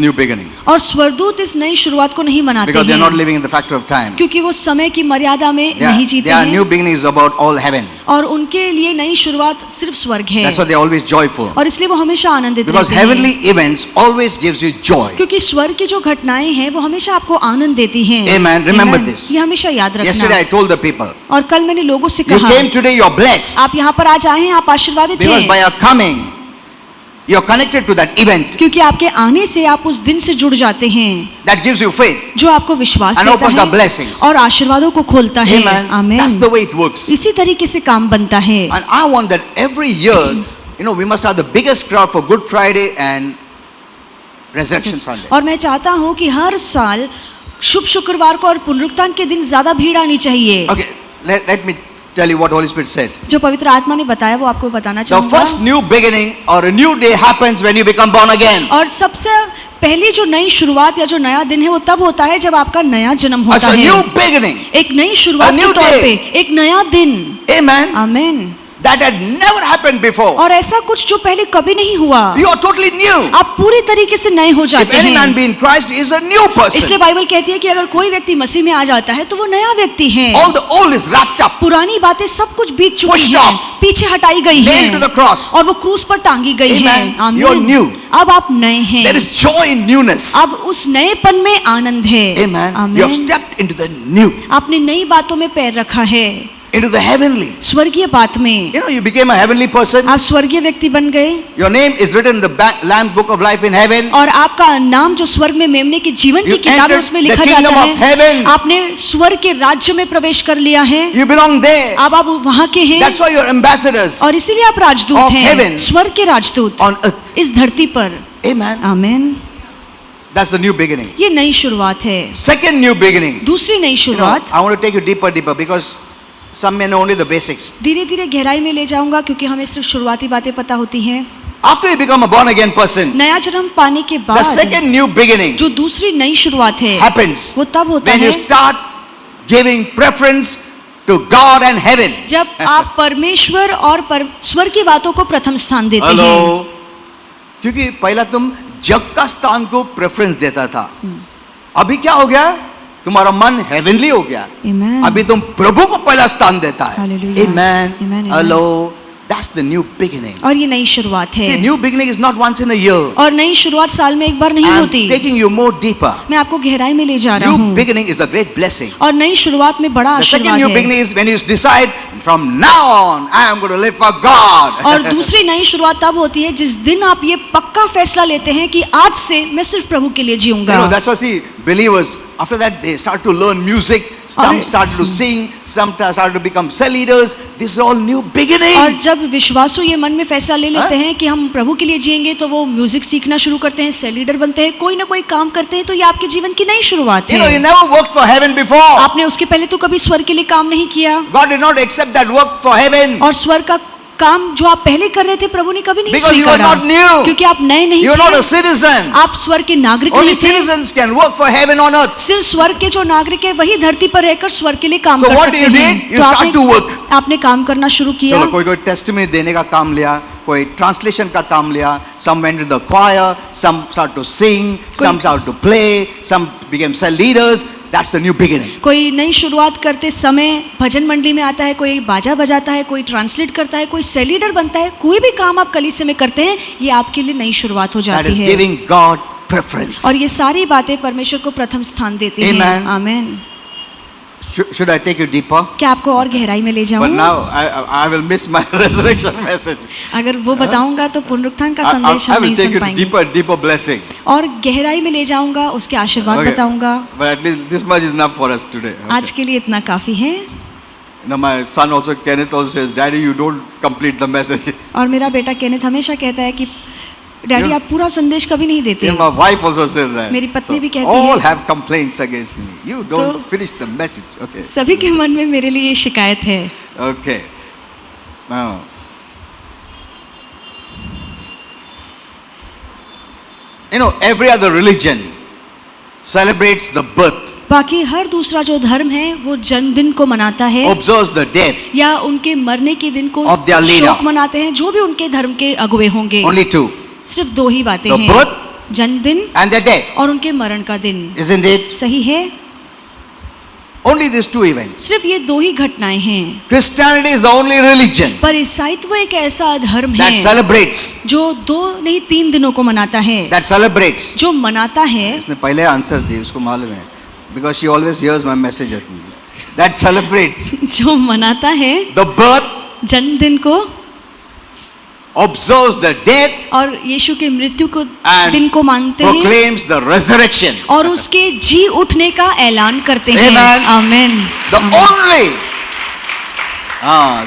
new beginning और स्वर्गदूत इस नई शुरुआत को नहीं मनाते because they are not हैं living in the factor of time. क्योंकि वो समय की मर्यादा में नहीं जीते Their new हैं. beginning is about all heaven. और उनके लिए नई शुरुआत सिर्फ स्वर्ग है. That's why they are always joyful. और इसलिए वो हमेशा आनंदित Because रहते हैं. heavenly events always gives you joy. क्योंकि स्वर्ग की जो घटनाएं हैं वो हमेशा आपको आनंद देती हैं. Amen. Remember Amen. this. ये हमेशा याद Yesterday रखना. I told the people, और कल मैंने लोगों से you कहा, came today, you're blessed. आप यहाँ पर आज आए हैं, आप आशीर्वादित Because by हैं. your coming, you're connected to that event क्योंकि आपके आने से आप उस दिन से जुड़ जाते हैं that gives you faith. जो आपको विश्वास And देता opens up है blessings. और आशीर्वादों को खोलता है. Amen. आमीन. That's the way it works. इसी तरीके से काम बनता है. And I want that every year, we must have the biggest crowd for Good Friday and Resurrection Sunday. और मैं चाहता हूँ कि हर साल शुभ शुक्रवार को और पुनरुत्थान के दिन ज्यादा भीड़ आनी चाहिए. Okay, let me tell you what Holy Spirit said. जो पवित्र आत्मा ने बताया वो आपको बताना The चाहूंगा. first new beginning or a new day happens when you become born again. और सबसे पहली जो नई शुरुआत या जो नया दिन है वो तब होता है जब आपका नया जन्म As होता a new है. beginning. एक नई शुरुआत A new के तौर day. पे एक नया दिन. Amen. आमीन. That had never happened before. और ऐसा कुछ जो पहले कभी नहीं हुआ. You are totally new. आप पूरी तरीके से नए हो If जाते any man हैं. be in Christ, he is a new person. इसलिए बाइबल कहती है कि अगर कोई व्यक्ति मसीह में आ जाता है तो वो नया व्यक्ति है. All the old is wrapped up, पुरानी बातें सब कुछ बीत चुकी Pushed हैं, off. पीछे हटाई गई nailed to हैं the cross. और वो क्रूस पर टांगी गई Amen. हैं. आमीन. You're new. अब आप नए हैं. There is joy in newness. अब उस नएपन में आनंद है. Amen. You have आमीन. stepped into the new, आपने नई बातों में पैर रखा है, into the heavenly. स्वर्गीय बात में. You became a heavenly person. आप स्वर्गीय व्यक्ति बन गए Your name is written in the Lamb Book of Life in heaven. और आपका नाम जो स्वर्ग में मेमने के जीवन की You किताब है entered उसमें the लिखा kingdom जाता of है. heaven. आपने स्वर्ग के राज्य में प्रवेश कर लिया है. You belong there. अब आप वहाँ के हैं That's why you're ambassadors और इसीलिए आप राजदूत of हैं. heaven. स्वर्ग के राजदूत on earth. इस धरती पर. Amen. आमीन. That's the new beginning. ये नई शुरुआत है. Second new beginning. दूसरी नई शुरुआत. I want to take you deeper because some may know only the basics. धीरे धीरे गहराई में ले जाऊंगा क्योंकि हमें सिर्फ शुरुआती बातें पता होती हैं. After you become a born again person, नया जन्म पाने के the बाद second new beginning जो दूसरी नई शुरुआत है happens वो तब होता when है you start giving preference to God and heaven. जब आप परमेश्वर और स्वर्ग की बातों को प्रथम स्थान देते हैं. हेलो. क्योंकि पहला तुम जग का स्थान को प्रेफरेंस देता था. अभी क्या हो गया? तुम्हारा मन हेवनली हो गया। Amen. अभी तुम प्रभु को पहला स्थान देता है। Hallelujah. Amen. Amen, amen. Hello. That's the new beginning. और ये नई शुरुआत है। See, new beginning is not once in a year. और नई शुरुआत साल में एक बार नहीं I'm होती। taking you more deeper. मैं आपको गहराई में ले जा रहा New हूँ। beginning is a great blessing. और नई शुरुआत में बड़ा The second आशीर्वाद new है। beginning is when you decide from now on I am going to live for God. और दूसरी नई शुरुआत तब होती है जिस दिन आप ये पक्का फैसला लेते हैं कि आज से मैं सिर्फ प्रभु के लिए जीऊंगा। That's why see believers after that they start to learn music, some started to sing, some started to become cell leaders. This is all new beginning. और जब विश्वासु ये मन में फैसला ले लेते हैं कि हम प्रभु के लिए जिएंगे तो वो म्यूजिक सीखना शुरू करते हैं, सेल लीडर बनते हैं, कोई ना कोई काम करते हैं, तो ये आपके जीवन की नई शुरुआत You है। never worked for heaven before. आपने उसके पहले तो कभी स्वर्ग के लिए काम नहीं किया, God did not accept that work for heaven और स्वर्ग का काम जो आप पहले कर रहे थे प्रभु ने कभी नहीं because you were स्वीकारा, not new. क्योंकि आप नए नहीं You are not a थे, citizen. आप स्वर्ग के नागरिक Only नहीं थे। citizens can work for heaven on earth. सिर्फ स्वर्ग के जो नागरिक है वही धरती पर रहकर स्वर्ग के लिए काम So कर what सकते you हैं। did? You तो start to work. आपने काम करना शुरू किया। चलो कोई टेस्टिमनी देने का काम लिया, कोई ट्रांसलेशन का काम लिया, some went to the choir, some started to sing, some started to play, some became cell leaders. That's the new beginning. कोई नई शुरुआत करते समय भजन मंडली में आता है, कोई बाजा बजाता है, कोई ट्रांसलेट करता है, कोई सेल लीडर बनता है, कोई भी काम आप कलीसिया में करते हैं, ये आपके लिए नई शुरुआत हो That जाती is है। giving God preference. और ये सारी बातें परमेश्वर को प्रथम स्थान देती हैं। Amen. Amen. Should I take you deeper? क्या आपको और गहराई में ले But जाऊं? now I will miss my resurrection message. अगर वो बताऊंगा तो पुनरुत्थान का I संदेश हम will नहीं take सुन you पाएंगे। deeper blessing. और गहराई में ले जाऊंगा, उसके आशीर्वाद Okay. बताऊंगा। But at least this much is enough for us today. Okay. आज के लिए इतना काफी है। My son also, Kenneth also says, Daddy, you don't complete the message. और मेरा बेटा केनेथ हमेशा कहता है कि डैडी आप पूरा संदेश कभी नहीं देते। And my wife also says that. मेरी पत्नी भी कहती all है। have complaints against me. You don't तो- finish the message. Okay. सभी के मन में मेरे लिए ये शिकायत है। Okay. Now, every other religion celebrates the birth, बाकी हर दूसरा जो धर्म है वो जन्मदिन को मनाता है observes the death. या उनके मरने के दिन को Of their leader. शोक मनाते हैं, जो भी उनके धर्म के अगुवे होंगे। Only two. सिर्फ दो ही बातें The हैं, birth जन्मदिन and the death. और उनके मरण का दिन। Isn't it? सही है, Only these two events. सिर्फ ये दो ही घटनाएं हैं। Christianity is the only religion पर ईसाईत्व एक ऐसा धर्म that है celebrates. जो 2 नहीं 3 दिनों को मनाता है, That celebrates. जो मनाता है। इसने पहले आंसर दी, उसको मालूम है, because she always hears my message. That celebrates जो मनाता है the birth, जन्मदिन को observes the death, और यीशु के मृत्यु को and दिन को मानते हैं proclaims the resurrection. और उसके जी उठने का ऐलान करते हैं। Amen. Amen.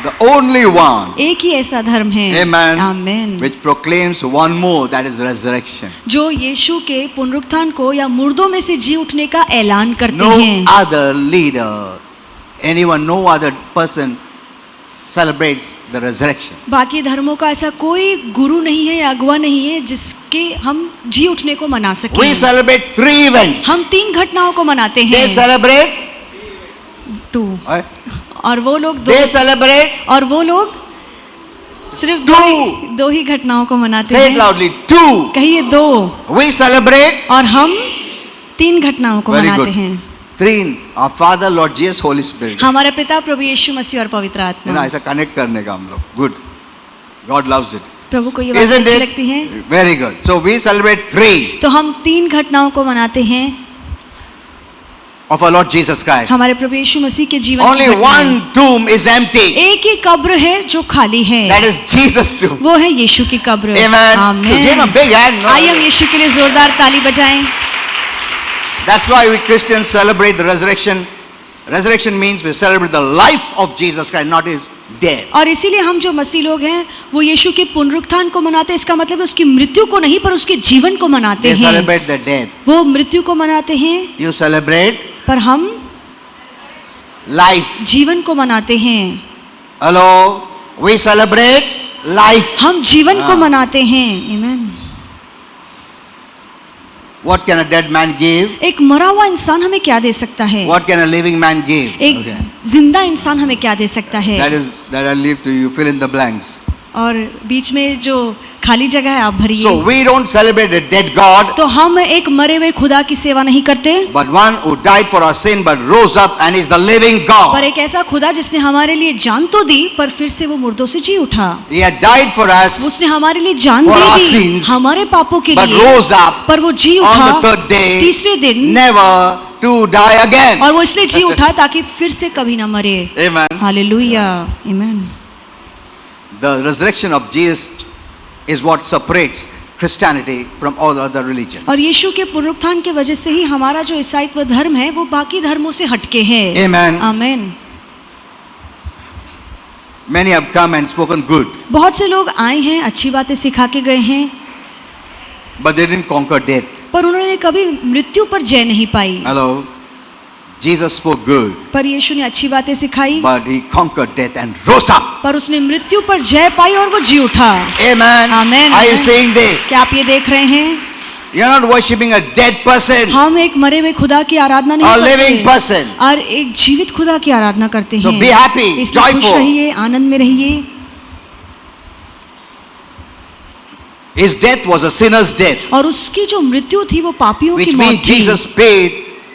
The only one. एक ही ऐसा धर्म है। Amen. Amen. Which proclaims one more, that is resurrection. जो यीशु के पुनरुत्थान को या मुर्दों में से जी उठने का ऐलान करते No हैं। other leader, anyone, no other person celebrates the resurrection. बाकी धर्मों का ऐसा कोई गुरु नहीं है या अगुवा नहीं है जिसके हम जी उठने को मना सकें। We celebrate 3 events. हम 3 घटनाओं को मनाते They हैं। celebrate 2 eh? और वो लोग 2 They celebrate और वो लोग सिर्फ Two. 2 ही घटनाओं को मनाते say it हैं। loudly 2. कहिए 2 We celebrate और हम 3 घटनाओं को very मनाते good. हैं। 3 our Father, Lord Jesus, Holy Spirit. हमारे पिता प्रभु यीशु मसीह और पवित्र आत्मा। ऐसा कनेक्ट करने का हम लोग गुड. God loves it. प्रभु को ये बात Isn't अच्छी it? लगती है। Very good. So we celebrate 3 तो हम 3 घटनाओं को मनाते हैं of our Lord Jesus Christ. हमारे प्रभु यीशु मसीह के जीवन Only की घटनाएं। one tomb is empty. एक ही कब्र है जो खाली है, That is Jesus' tomb. वो है यीशु की कब्र। Amen. So give him a big hand. आइए हम यीशु के लिए जोरदार ताली बजाएं। That's why we Christians celebrate the resurrection. Resurrection means we celebrate the life of Jesus Christ, not his death. और इसीलिए हम जो मसीह लोग हैं वो यीशु के पुनरुत्थान को मनाते हैं। इसका मतलब है उसकी मृत्यु को नहीं पर उसके जीवन को मनाते They हैं। celebrate the death. वो मृत्यु को मनाते हैं You celebrate पर हम life. जीवन को मनाते हैं। Hello. We celebrate life. हम जीवन को हाँ। मनाते हैं। आमीन। What can a dead man give? एक मरा हुआ इंसान हमें क्या दे सकता है? What can a living man give? एक जिंदा इंसान हमें क्या दे सकता है? That I'll leave to you. Fill in the blanks. और बीच में जो खाली जगह है आप भरिए। So we don't celebrate a dead God, तो हम एक मरे हुए खुदा की सेवा नहीं करते, but one who died for our sin but rose up and is the living पर God. एक ऐसा खुदा जिसने हमारे लिए जान तो दी पर फिर से वो मुर्दों से जी उठा। He had died for us उसने हमारे लिए जान For they our the sins, हमारे पापों के but लिए, rose up पर वो जी on उठा the third day, तीसरे दिन, never to die again. और वो इसलिए जी उठा ताकि फिर से कभी ना मरे। Amen. हालेलुया, आमीन। The resurrection of Jesus is what separates Christianity from all other religions. और यीशु के पुनरुत्थान के वजह से ही हमारा जो ईसाईत्व धर्म है वो बाकी धर्मों से हटके है। Amen. आमीन। Many have come and spoken good, बहुत से लोग आए हैं, अच्छी बातें सिखा के गए हैं, but they didn't conquer death. पर उन्होंने कभी मृत्यु पर जय नहीं पाई। Hello. Jesus spoke good, पर यीशु ने अच्छी बातें सिखाई, but he conquered death and rose up. पर उसने मृत्यु पर जय पाई और वो जी उठा। Amen. Amen. Are you saying this? क्या आप ये देख रहे हैं? You're not worshiping a dead person, हम एक मरे हुए खुदा की आराधना नहीं a living करते person. और एक जीवित खुदा की आराधना करते So हैं। be happy, इसलिए खुश joyful. रहिए, आनंद में रहिए। His death was a sinner's death, और उसकी जो मृत्यु थी वो पापियों की which मौत means थी। Jesus paid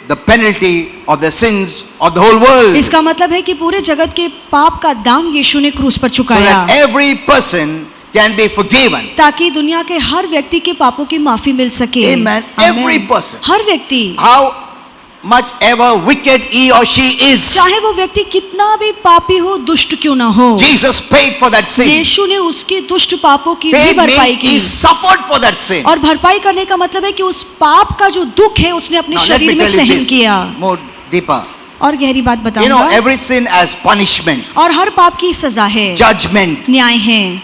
the penalty of the sins of the whole world, इसका मतलब है कि पूरे जगत के पाप का दाम यीशु ने क्रूस पर so चुकाया, that every person can be forgiven. ताकि दुनिया के हर व्यक्ति के पापों की माफी मिल सके। Amen. आमीन। Every person. हर व्यक्ति, How much ever wicked he or she is, चाहे वो व्यक्ति कितना भी पापी हो, दुष्ट क्यों ना हो, Jesus paid for that sin. यीशु ने उसके दुष्ट पापों की भी Paid भरपाई means की। he suffered for that sin. और भरपाई करने का मतलब है कि उस पाप का जो दुख है उसने अपने Now let शरीर me में tell you सहन this किया। more deeper. और गहरी बात You know, बताऊंगा, every sin has punishment, और हर पाप की सजा है, judgment. न्याय है।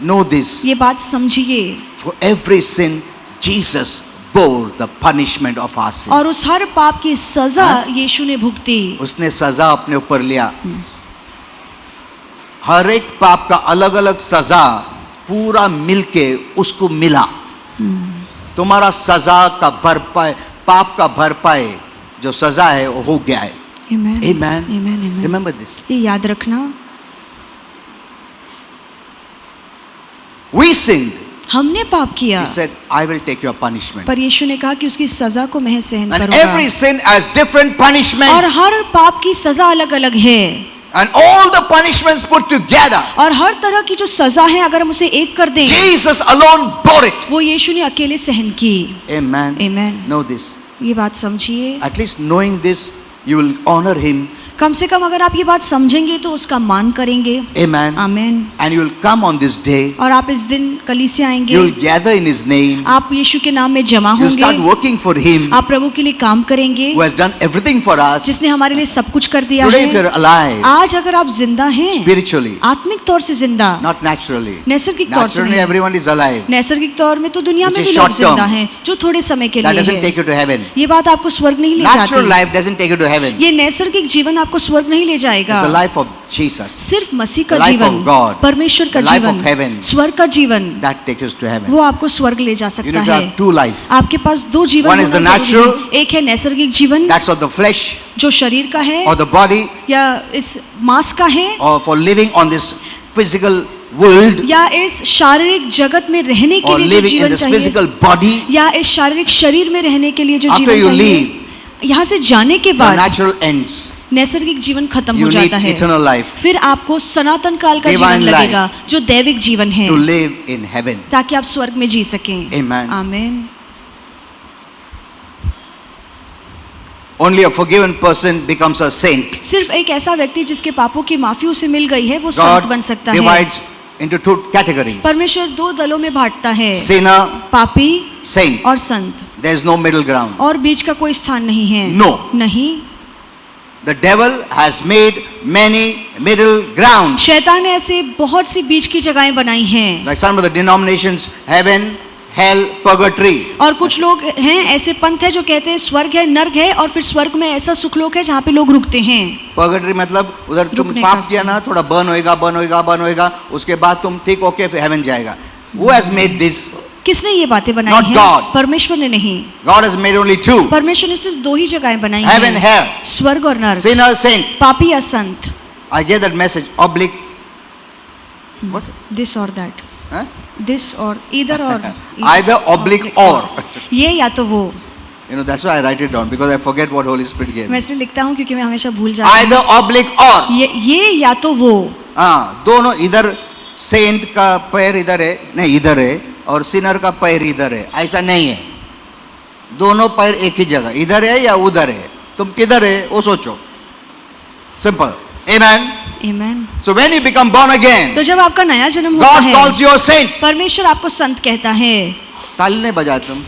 Know this. ये बात समझिए। For every sin, Jesus bore the punishment of our sin. और उस हर पाप की सजा हाँ? यीशु ने भुगती। उसने सजा अपने ऊपर लिया। हर एक पाप का अलग अलग सजा पूरा मिलके उसको मिला। तुम्हारा सजा का भरपाई, पाप का भरपाई जो सजा है वो हो गया है। Amen. Amen. Amen. Amen. Remember this. ये याद रखना, We sinned. हमने पाप किया, He said, I will take your punishment. पर यीशु ने कहा कि उसकी सजा को मैं सहन And करूंगा। every sin has different और punishments. हर पाप की सजा अलग अलग है, And all the punishments put together, और हर तरह की जो सजा है अगर हम उसे एक कर दें, Jesus alone bore it. वो यीशु ने अकेले सहन की। Amen. Amen. Know this. ये बात समझिए। At least knowing this, you will honor him. कम से कम अगर आप ये बात समझेंगे तो उसका मान करेंगे। Amen. आमीन। And you will come on this day. और आप इस दिन कलीसिया आएंगे, You will gather in his name. आप यीशु के नाम में जमा You start होंगे, working for him आप प्रभु के लिए काम करेंगे, who has done everything for us. जिसने हमारे लिए सब कुछ कर दिया Today, if है। you're alive, आज अगर आप जिंदा हैं, spiritually, आत्मिक तौर से जिंदा, not naturally. नैसर्गिक तौर से Naturally, नहीं। everyone is alive. नैसर्गिक तौर में तो दुनिया Which में is भी लोग short term. जिंदा हैं, जो थोड़े समय के That लिए doesn't है। take you to heaven. ये बात आपको स्वर्ग नहीं ले Natural जाती। life doesn't take you to heaven. ये नैसर्गिक जीवन आपको स्वर्ग नहीं ले जाएगा। It's the life of Jesus. सिर्फ मसीह का The life जीवन, of God. परमेश्वर का The life जीवन, of heaven. स्वर्ग का जीवन, That takes us to heaven. वो आपको स्वर्ग ले जा You सकता need to है। have two life. आपके पास दो जीवन One is होना the जरूरी natural. है। एक है नैसर्गिक जीवन That's of the flesh जो शरीर का है or the body या इस मांस का है or for living on this physical world या इस शारीरिक जगत में रहने के or लिए जो living in जीवन this चाहिए physical body. या इस शारीरिक शरीर में रहने के लिए जो After जीवन you चाहिए, leave, यहाँ से जाने के The बाद natural ends. नैसर्गिक जीवन खत्म You हो need जाता है। eternal life फिर आपको सनातन काल का Divine जीवन लगेगा life. जो दैविक जीवन है, to live in heaven. ताकि आप स्वर्ग में जी सकें। Amen. आमीन। Only a forgiven person becomes a saint. सिर्फ एक ऐसा व्यक्ति जिसके पापों की माफी उसे मिल गई है वो संत बन God सकता है। divides into two categories. परमेश्वर दो दलों में बांटता है, Sinner, पापी saint. और संत, There is no middle ground. और बीच का कोई स्थान नहीं है। No. नहीं। The devil has made many middle grounds. शैतान ने ऐसे बहुत सी बीच की जगहें बनाई हैं। Like some of the denominations, heaven, hell, purgatory. और कुछ लोग हैं ऐसे पंथ है जो कहते हैं स्वर्ग है, नर्क है, और फिर स्वर्ग में ऐसा सुखलोक है जहाँ पे लोग रुकते हैं। Purgatory मतलब उधर तुम रुकने पाप का किया ना, थोड़ा बर्न होएगा, उसके बाद तुम ठीक होके फिर heaven जाएगा. Who has made this? किसने ये बातें बनाई Not हैं? God. परमेश्वर ने नहीं। God has made only two. परमेश्वर ने सिर्फ दो ही जगहें बनाई Heaven, हैं, hell. स्वर्ग और नर्क, Sinner, saint. पापी या संत। I gave that message oblique What? This और दैट, Huh? दिस और इधर और Either, oblique, or. ये या तो वो। You know, that's why I write it down, because I forget what Holy Spirit gave मैं me. इसलिए लिखता हूँ क्योंकि मैं हमेशा भूल जाती Either, oblique, or. हूँ। ये या तो वो। हाँ, दोनों इधर सेंट का पैर इधर है, नहीं इधर है, और सिनर का पैर इधर है, ऐसा नहीं है। दोनों पैर एक ही जगह, इधर है या उधर है, तुम किधर है वो सोचो। Simple. Amen. Amen. So when you become born again, तो जब आपका नया जन्म होता God है, calls you a saint. परमेश्वर आपको संत कहता है। ताली नहीं बजाए तुम।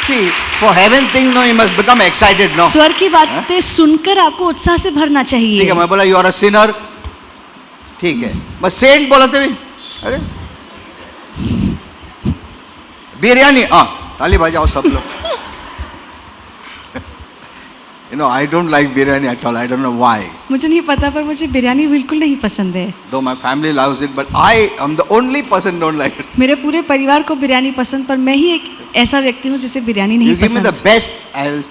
See, for heaven things, no, you must become excited, no. स्वर्ग की बातें सुनकर आपको उत्साह से भरना ठीक चाहिए। है, मैं बोला यू आर अ सिनर, ठीक है, बस सेंट बोला थे भी, अरे बिरयानी, हाँ ताली बजाओ सब लोग। You know, I don't like biryani at all. I don't know why. मुझे नहीं पता, पर मुझे बिरयानी बिल्कुल नहीं पसंद है। Though my family loves it, but I am the only person don't like it. मेरे पूरे परिवार को बिरयानी पसंद, पर मैं ही एक ऐसा व्यक्ति हूँ जिसे बिरयानी नहीं You give me the पसंद। best, I will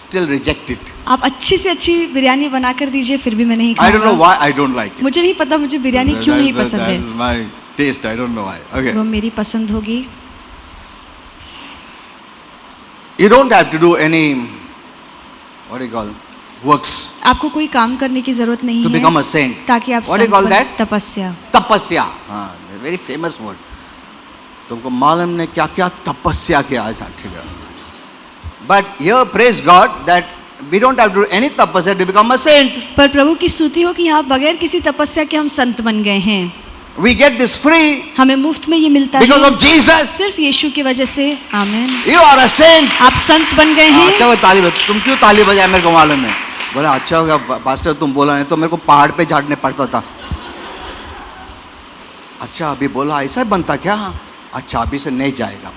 still reject it. आप अच्छी से अच्छी बिरयानी बना कर दीजिए, फिर भी मैं नहीं I don't know खाऊंगा। why I don't like it. मुझे नहीं पता मुझे बिरयानी क्यों नहीं पसंद है। That's my taste. I don't know why. Okay. वो मेरी पसंद होगी। You don't have to do any, what do you call, works आपको कोई काम करने की जरूरत नहीं to है become a saint. ताकि आप What do you Sant call बने। that? तपस्या। तपस्या, हाँ, very famous word. तुमको मालूम ने क्या क्या तपस्या किया ऐसा, ठीक है। But here, praise God, that we don't have to do any tapasya to become a saint. पर प्रभु की स्तुति हो कि यहाँ बगैर किसी तपस्या के हम संत बन गए हैं। We get this free हमें मुफ्त में ये मिलता because है of Jesus. सिर्फ यीशु की वजह से। आमीन। You are a saint. आप संत बन गए हाँ, हैं। अच्छा वो ताली बजा, तुम क्यों ताली बजाए मेरे को मालूम है। बोला अच्छा होगा पास्टर तुम बोला, नहीं तो मेरे को पहाड़ पे झाड़ने पड़ता था। अच्छा अभी बोला ऐसा बनता क्या, अच्छा अभी से नहीं जाएगा।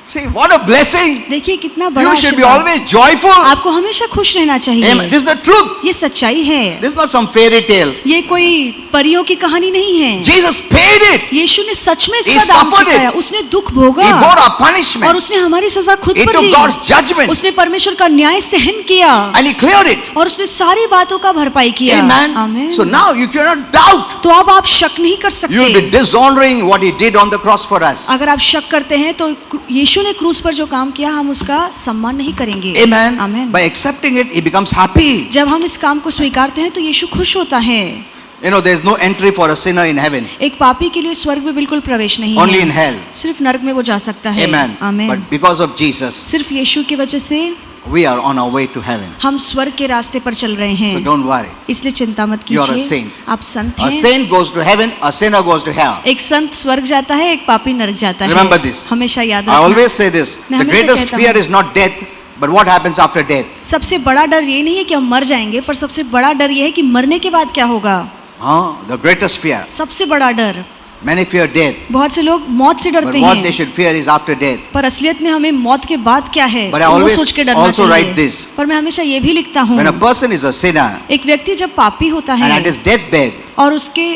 See what a blessing. देखिए कितना बड़ा You should be आशीर्वाद। always joyful. आपको हमेशा खुश रहना चाहिए। Amen. This is the truth. ये सच्चाई है। This is not some fairy tale. ये कोई परियों की कहानी नहीं है। Jesus paid it. यीशु ने सच में He इसका दाम suffered चुकाया। it. उसने दुख भोगा He bore our और punishment. उसने हमारी सजा खुद He पर took ली। God's judgment उसने परमेश्वर का न्याय सहन किया and he cleared it. और उसने सारी बातों का भरपाई किया। Amen. आमीन। So now you cannot doubt. तो अब आप शक नहीं कर You will be सकते। dishonoring what he did on the cross for us. अगर आप शक करते हैं तो यीशु ने क्रूस पर जो काम किया हम उसका सम्मान नहीं करेंगे। Amen. आमीन। By accepting it, he becomes happy. जब हम इस काम को स्वीकारते हैं तो यीशु खुश होता है। You know, there is no entry for a sinner in heaven. एक पापी के लिए स्वर्ग में बिल्कुल प्रवेश नहीं Only है। in hell. सिर्फ नरक में वो जा सकता है। Amen. आमीन। But because of Jesus, सिर्फ यीशु की वजह से we are on our way to heaven. हम स्वर्ग के रास्ते पर चल रहे So हैं। don't worry. इसलिए चिंता मत You are a कीजिए। saint. आप संत A हैं। saint goes to heaven, a sinner goes to hell. एक संत स्वर्ग जाता है, एक पापी नरक जाता है। Remember this. हमेशा याद I रखना। always say this. मैं The हमेशा greatest कहता fear हूँ। is not death, but what happens after death. सबसे बड़ा डर ये नहीं है कि हम मर जाएंगे, पर सबसे बड़ा डर ये है कि मरने के बाद क्या होगा। The greatest fear. सबसे बड़ा डर। Many fear death, बहुत से लोग मौत से but डरते what they हैं, should fear is after death. पर असलियत में हमें मौत के बाद क्या है But I वो always सोच के डरना also write चाहिए। this. पर मैं हमेशा ये भी लिखता हूँ, When a person is a sinner एक व्यक्ति जब पापी होता and है at his deathbed, और उसके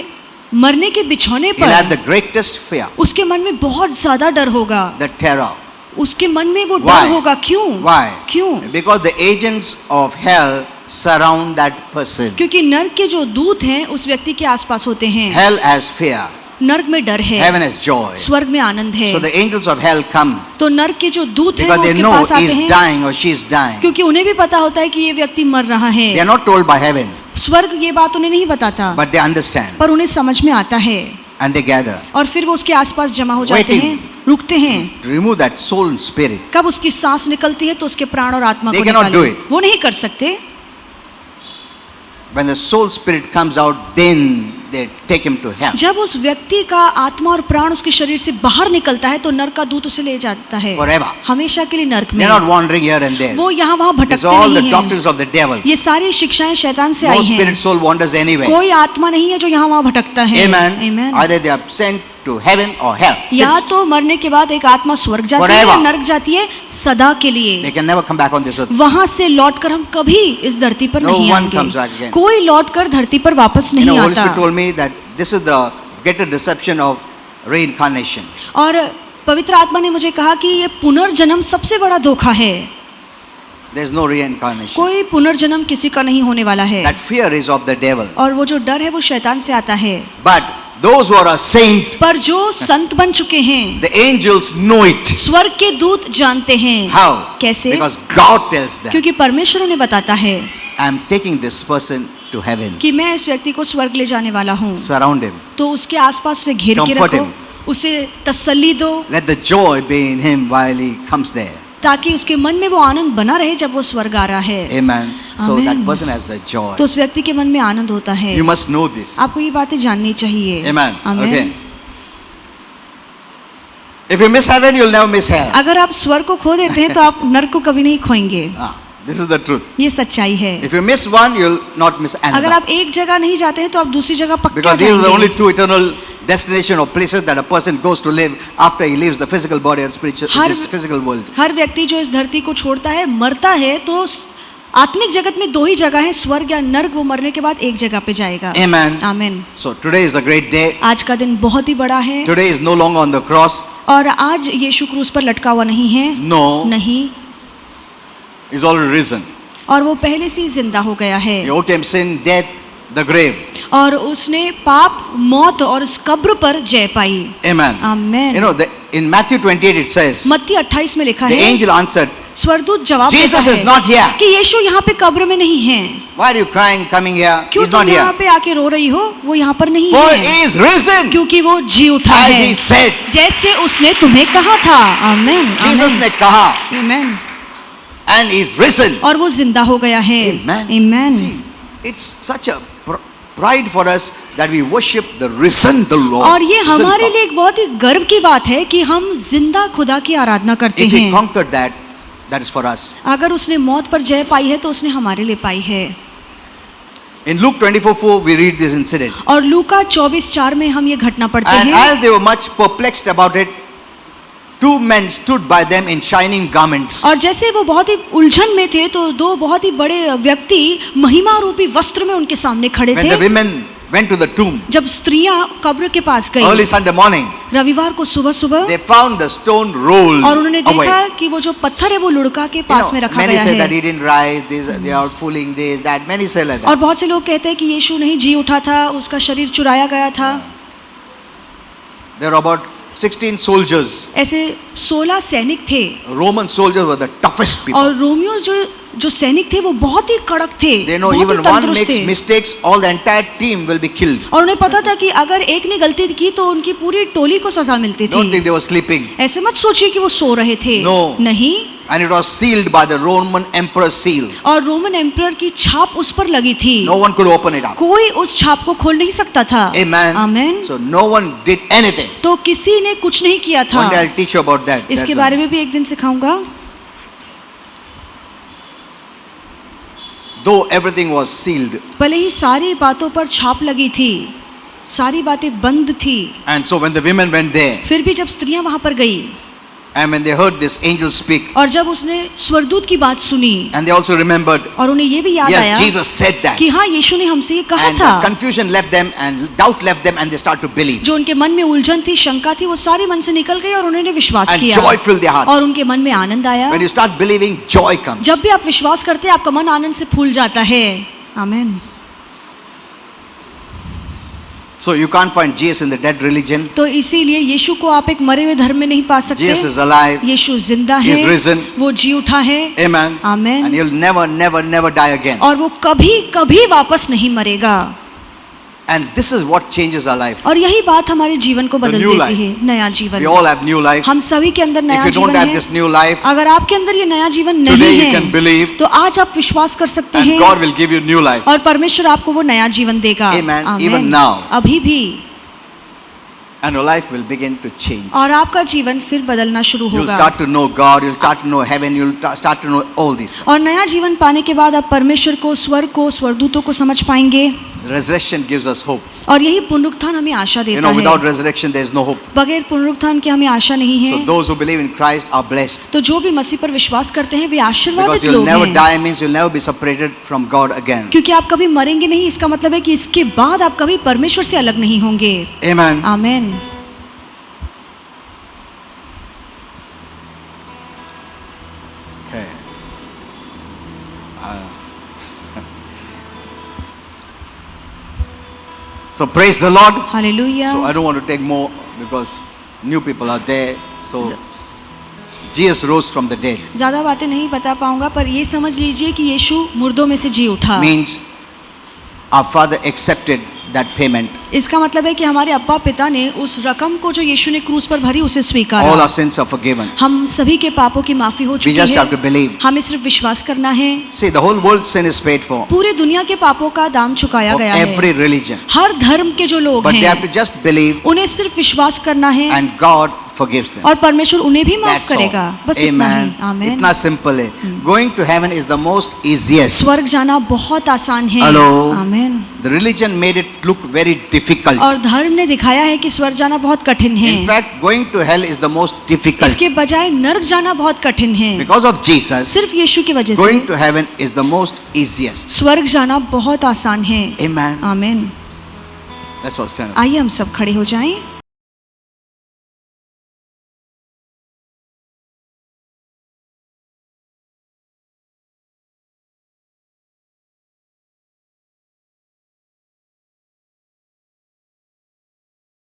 मरने के बिछौने he'll have पर the greatest fear, उसके मन में बहुत ज्यादा डर होगा। the terror. उसके मन में वो Why? डर होगा। क्यों? Why? क्यों? Because the agents of hell surround that person. क्योंकि नर्क के जो दूत हैं उस व्यक्ति के आसपास होते हैं। Hell has fear, नर्क में डर है, heaven has joy. स्वर्ग में आनंद है। So the angels of hell come तो नर्क के जो दूत हैं because वो they उसके know पास आते he's हैं dying or she's dying. क्योंकि उन्हें भी पता होता है कि ये व्यक्ति मर रहा है। They are not told by heaven, स्वर्ग ये बात उन्हें नहीं बताता, but they understand पर उन्हें समझ में आता है and they gather और फिर वो उसके आसपास जमा हो जाते Waiting. हैं, रुकते हैं। to remove that soul and spirit. कब उसकी सांस निकलती है तो उसके प्राण और आत्मा They को cannot do निकाले। it. वो नहीं कर सकते। When the soul spirit comes out, then they take him to hell. जब उस व्यक्ति का आत्मा और प्राण उसके शरीर से बाहर निकलता है तो नर्क का दूत उसे ले जाता है Forever. हमेशा के लिए नर्क में। They're not wandering here and there. वो यहाँ वहाँ These भटकते are all the नहीं doctrines हैं। of the devil. ये सारी शिक्षाएं शैतान से No आई हैं। spirit soul wanders anywhere. कोई आत्मा नहीं है जो यहाँ वहाँ भटकता है। Amen. Amen. Either they are sent to heaven or hell. या तो मरने के बाद एक आत्मा स्वर्ग जाती है Forever. या नर्क जाती है सदा के लिए। They can never come back on this earth. वहां से लौटकर हम कभी इस धरती पर No नहीं one comes back आएंगे। again. कोई लौटकर धरती पर वापस You नहीं know, Holy Spirit आता। told me that this is the greater deception of reincarnation. और पवित्र आत्मा ने मुझे कहा कि ये पुनर्जन्म सबसे बड़ा धोखा है। There's no reincarnation. कोई पुनर्जन्म किसी का नहीं होने वाला है। That fear is of the devil. और वो जो डर है वो शैतान से आता है। But those who are a saint, पर जो संत बन चुके हैं, the angels know it. स्वर्ग के दूत जानते हैं। How? कैसे? Because God tells them, क्योंकि परमेश्वर उन्हें बताता है I am taking this person to heaven. कि मैं इस व्यक्ति को स्वर्ग ले जाने वाला हूँ। Surround him. तो उसके आसपास उसे घेर के Comfort रखो, him. उसे तसल्ली दो, Let the joy be in him while he comes there. ताकि उसके मन में वो आनंद बना रहे जब वो स्वर्ग आ रहा है। Amen. So Amen. that person has the joy. तो उस व्यक्ति के मन में आनंद होता है। You must know this. आपको ये बातें जाननी चाहिए। Amen. Amen. Okay. If you miss heaven, you'll never miss hell. अगर आप स्वर्ग को खो देते हैं तो आप नरक को कभी नहीं खोएंगे। This is the truth. ये सच्चाई है। If you miss one, you'll not miss अगर another. आप एक जगह नहीं जाते हैं तो आप दूसरी जगह पक्का Because these are the only जाएंगे। two eternal destination or places that a person goes to live after he leaves the physical body and spiritual her- this physical world. हर व्यक्ति जो इस धरती को छोड़ता है, मरता है, तो आत्मिक जगत में दो ही जगह है, स्वर्ग या नर्क। वो मरने के बाद एक जगह पे जाएगा। Amen. आमीन। So today is a great day. आज का दिन बहुत ही बड़ा है Today is no longer on the cross. और आज यीशु क्रूस पर लटका हुआ नहीं है। No, नहीं, he's already risen. और वो पहले से ही जिंदा हो गया है। He overcame sin, death, the grave. और उसने पाप, मौत और इस कब्र पर जय पाई। Amen. आमीन। You know, in Matthew 28 it says, मत्ती 28 में लिखा the है, angel answered, स्वर्गदूत जवाब Jesus देता is है not here. कि यीशु यहाँ पे कब्र में नहीं है। Why are you crying coming here? क्यों He's तुम not यहाँ here. पे आके रो रही हो? वो यहाँ पर नहीं For है, he is risen, क्योंकि वो जी उठा as है, he said. जैसे उसने तुम्हें कहा था। आमीन। Jesus ने कहा, आमीन। and he is risen. और वो जिंदा हो गया है। Amen. आमीन। See, it's such a pride for us that we worship the risen, the Lord. और ये risen हमारे God. लिए एक बहुत ही गर्व की बात है कि हम जिंदा खुदा की आराधना करते If he हैं। conquered that, that is for us. अगर उसने मौत पर जय पाई है तो उसने हमारे लिए पाई है। In Luke 24:4, we read this incident. और लूका 24:4 में हम ये घटना पढ़ते And हैं। as they were much perplexed about it, two men stood by them in shining garments. और जैसे वो बहुत ही उलझन में थे तो दो बहुत ही बड़े व्यक्ति महिमा रूपी वस्त्र में उनके सामने खड़े When the थे। women went to the tomb जब स्त्रियां कब्र के पास early गई Sunday morning, रविवार को सुबह सुबह, they found the stone rolled और उन्होंने away. देखा कि वो जो पत्थर है वो लुढ़का के You पास know, में रखा many गया say that है। he didn't rise. They are fooling this, that. Many say like और that. बहुत से लोग कहते हैं कि यीशु नहीं जी उठा था, उसका शरीर चुराया गया था। There are about 16 soldiers. ऐसे 16 सैनिक थे Roman soldiers were the toughest people. और रोमियो जो सैनिक थे वो बहुत ही कड़क थे, They know बहुत ही even one तंदुरुस्त makes थे। mistakes, all the entire team will be killed. और उन्हें पता था कि अगर एक ने गलती की तो उनकी पूरी टोली को सजा मिलती Don't think थी। they were sleeping. ऐसे मत सोचिए कि वो सो रहे थे। No. नहीं। And it was sealed by the Roman emperor's seal. और रोमन एम्परर की छाप उस पर लगी थी। No one could open it up. कोई उस छाप को खोल नहीं सकता था। Amen. आमीन। So no one did anything. तो किसी ने कुछ नहीं किया था। One day I'll teach you about that. इसके That's बारे one. में भी एक दिन सिखाऊंगा। Though everything was sealed. भले ही सारी बातों पर छाप लगी थी, सारी बातें बंद थी, And so when the women went there, फिर भी जब स्त्रियां वहां पर गई and when they heard this angel speak, और जब उसने स्वर्गदूत की बात सुनी and they also remembered, और उन्हें ये भी याद yes, आया Jesus said that. कि हाँ यीशु ने हमसे ये कहा And था। the confusion left them and doubt left them and they start to believe. जो उनके मन में उलझन थी, शंका थी, वो सारी मन से निकल गई और उन्होंने विश्वास And किया joy filled their hearts. और उनके मन में आनंद आया। When you start believing, joy comes. जब भी आप विश्वास करते हैं आपका मन आनंद से फूल जाता है। आमीन। So you can't find Jesus in the dead religion. तो इसीलिए यीशु को आप एक मरे हुए धर्म में नहीं पा सकते। Jesus is alive. यीशु जिंदा He है, is risen. वो जी उठा है। Amen. Amen. And he'll never, never, never die again. और वो कभी कभी वापस नहीं मरेगा। And this is what changes our life. और यही बात हमारे जीवन को The बदल new देती life. है। नया जीवन। We all have new life. हम सभी के अंदर If नया you don't जीवन have है। this new life, अगर आपके अंदर ये नया जीवन today नहीं you can है believe तो आज आप विश्वास कर सकते and हैं God will give you new life. और परमेश्वर आपको वो नया जीवन देगा। Amen. आमीन। Even now. अभी भी। And your life will begin to change. और आपका जीवन फिर बदलना शुरू You'll होगा। start to know God, you'll start to know heaven, you'll start to know all these things. और नया जीवन पाने के बाद आप परमेश्वर को, स्वर्ग को, स्वर्गदूतों को समझ पाएंगे। Resurrection gives us hope. और यही पुनरुत्थान हमें आशा You देता know, without है। resurrection, there is no hope. बगैर पुनरुत्थान के हमें आशा नहीं है। So those who believe in Christ are blessed. तो जो भी मसीह पर विश्वास करते हैं वे Because आशीर्वादित you'll लोग never हैं। die means you'll never be separated from God again. क्योंकि आप कभी मरेंगे नहीं, इसका मतलब है कि इसके बाद आप कभी परमेश्वर से अलग नहीं होंगे। Amen. आमीन। Okay. So praise the Lord. Hallelujah. So I don't want to take more because new people are there. So Jesus rose from the dead. ज़्यादा बातें नहीं बता पाऊंगा, पर ये समझ लीजिए कि यीशु मुर्दों में से जी उठा। Means our Father accepted that payment. इसका मतलब है कि हमारे अब्बा पिता ने उस रकम को जो यीशु ने क्रूस पर भरी उसे All स्वीकारा। our sins are forgiven. हम सभी के पापों की माफी हो We चुकी just have to है। believe. हमें सिर्फ विश्वास करना है। See, the whole world's sin is paid for पूरे दुनिया के पापों का दाम चुकाया of गया है। every religion. हर धर्म के जो लोग But they have हैं to just believe उन्हें सिर्फ विश्वास करना है and God forgives them. और परमेश्वर उन्हें भी माफ That's all. करेगा। बस इतना ही। Amen. आमीन। इतना simple है. Going to heaven is the most easiest. स्वर्ग जाना बहुत आसान है। Hello. आमीन। The religion made it look very difficult. और धर्म ने दिखाया है कि स्वर्ग जाना बहुत कठिन है। In fact, going to hell is the most difficult. इसके बजाय नरक जाना बहुत कठिन है। Because of Jesus, सिर्फ यीशु की वजह going से to heaven is the most easiest. स्वर्ग जाना बहुत आसान है। Amen. आमीन। Let's all stand up. आइए हम सब खड़े हो जाएं।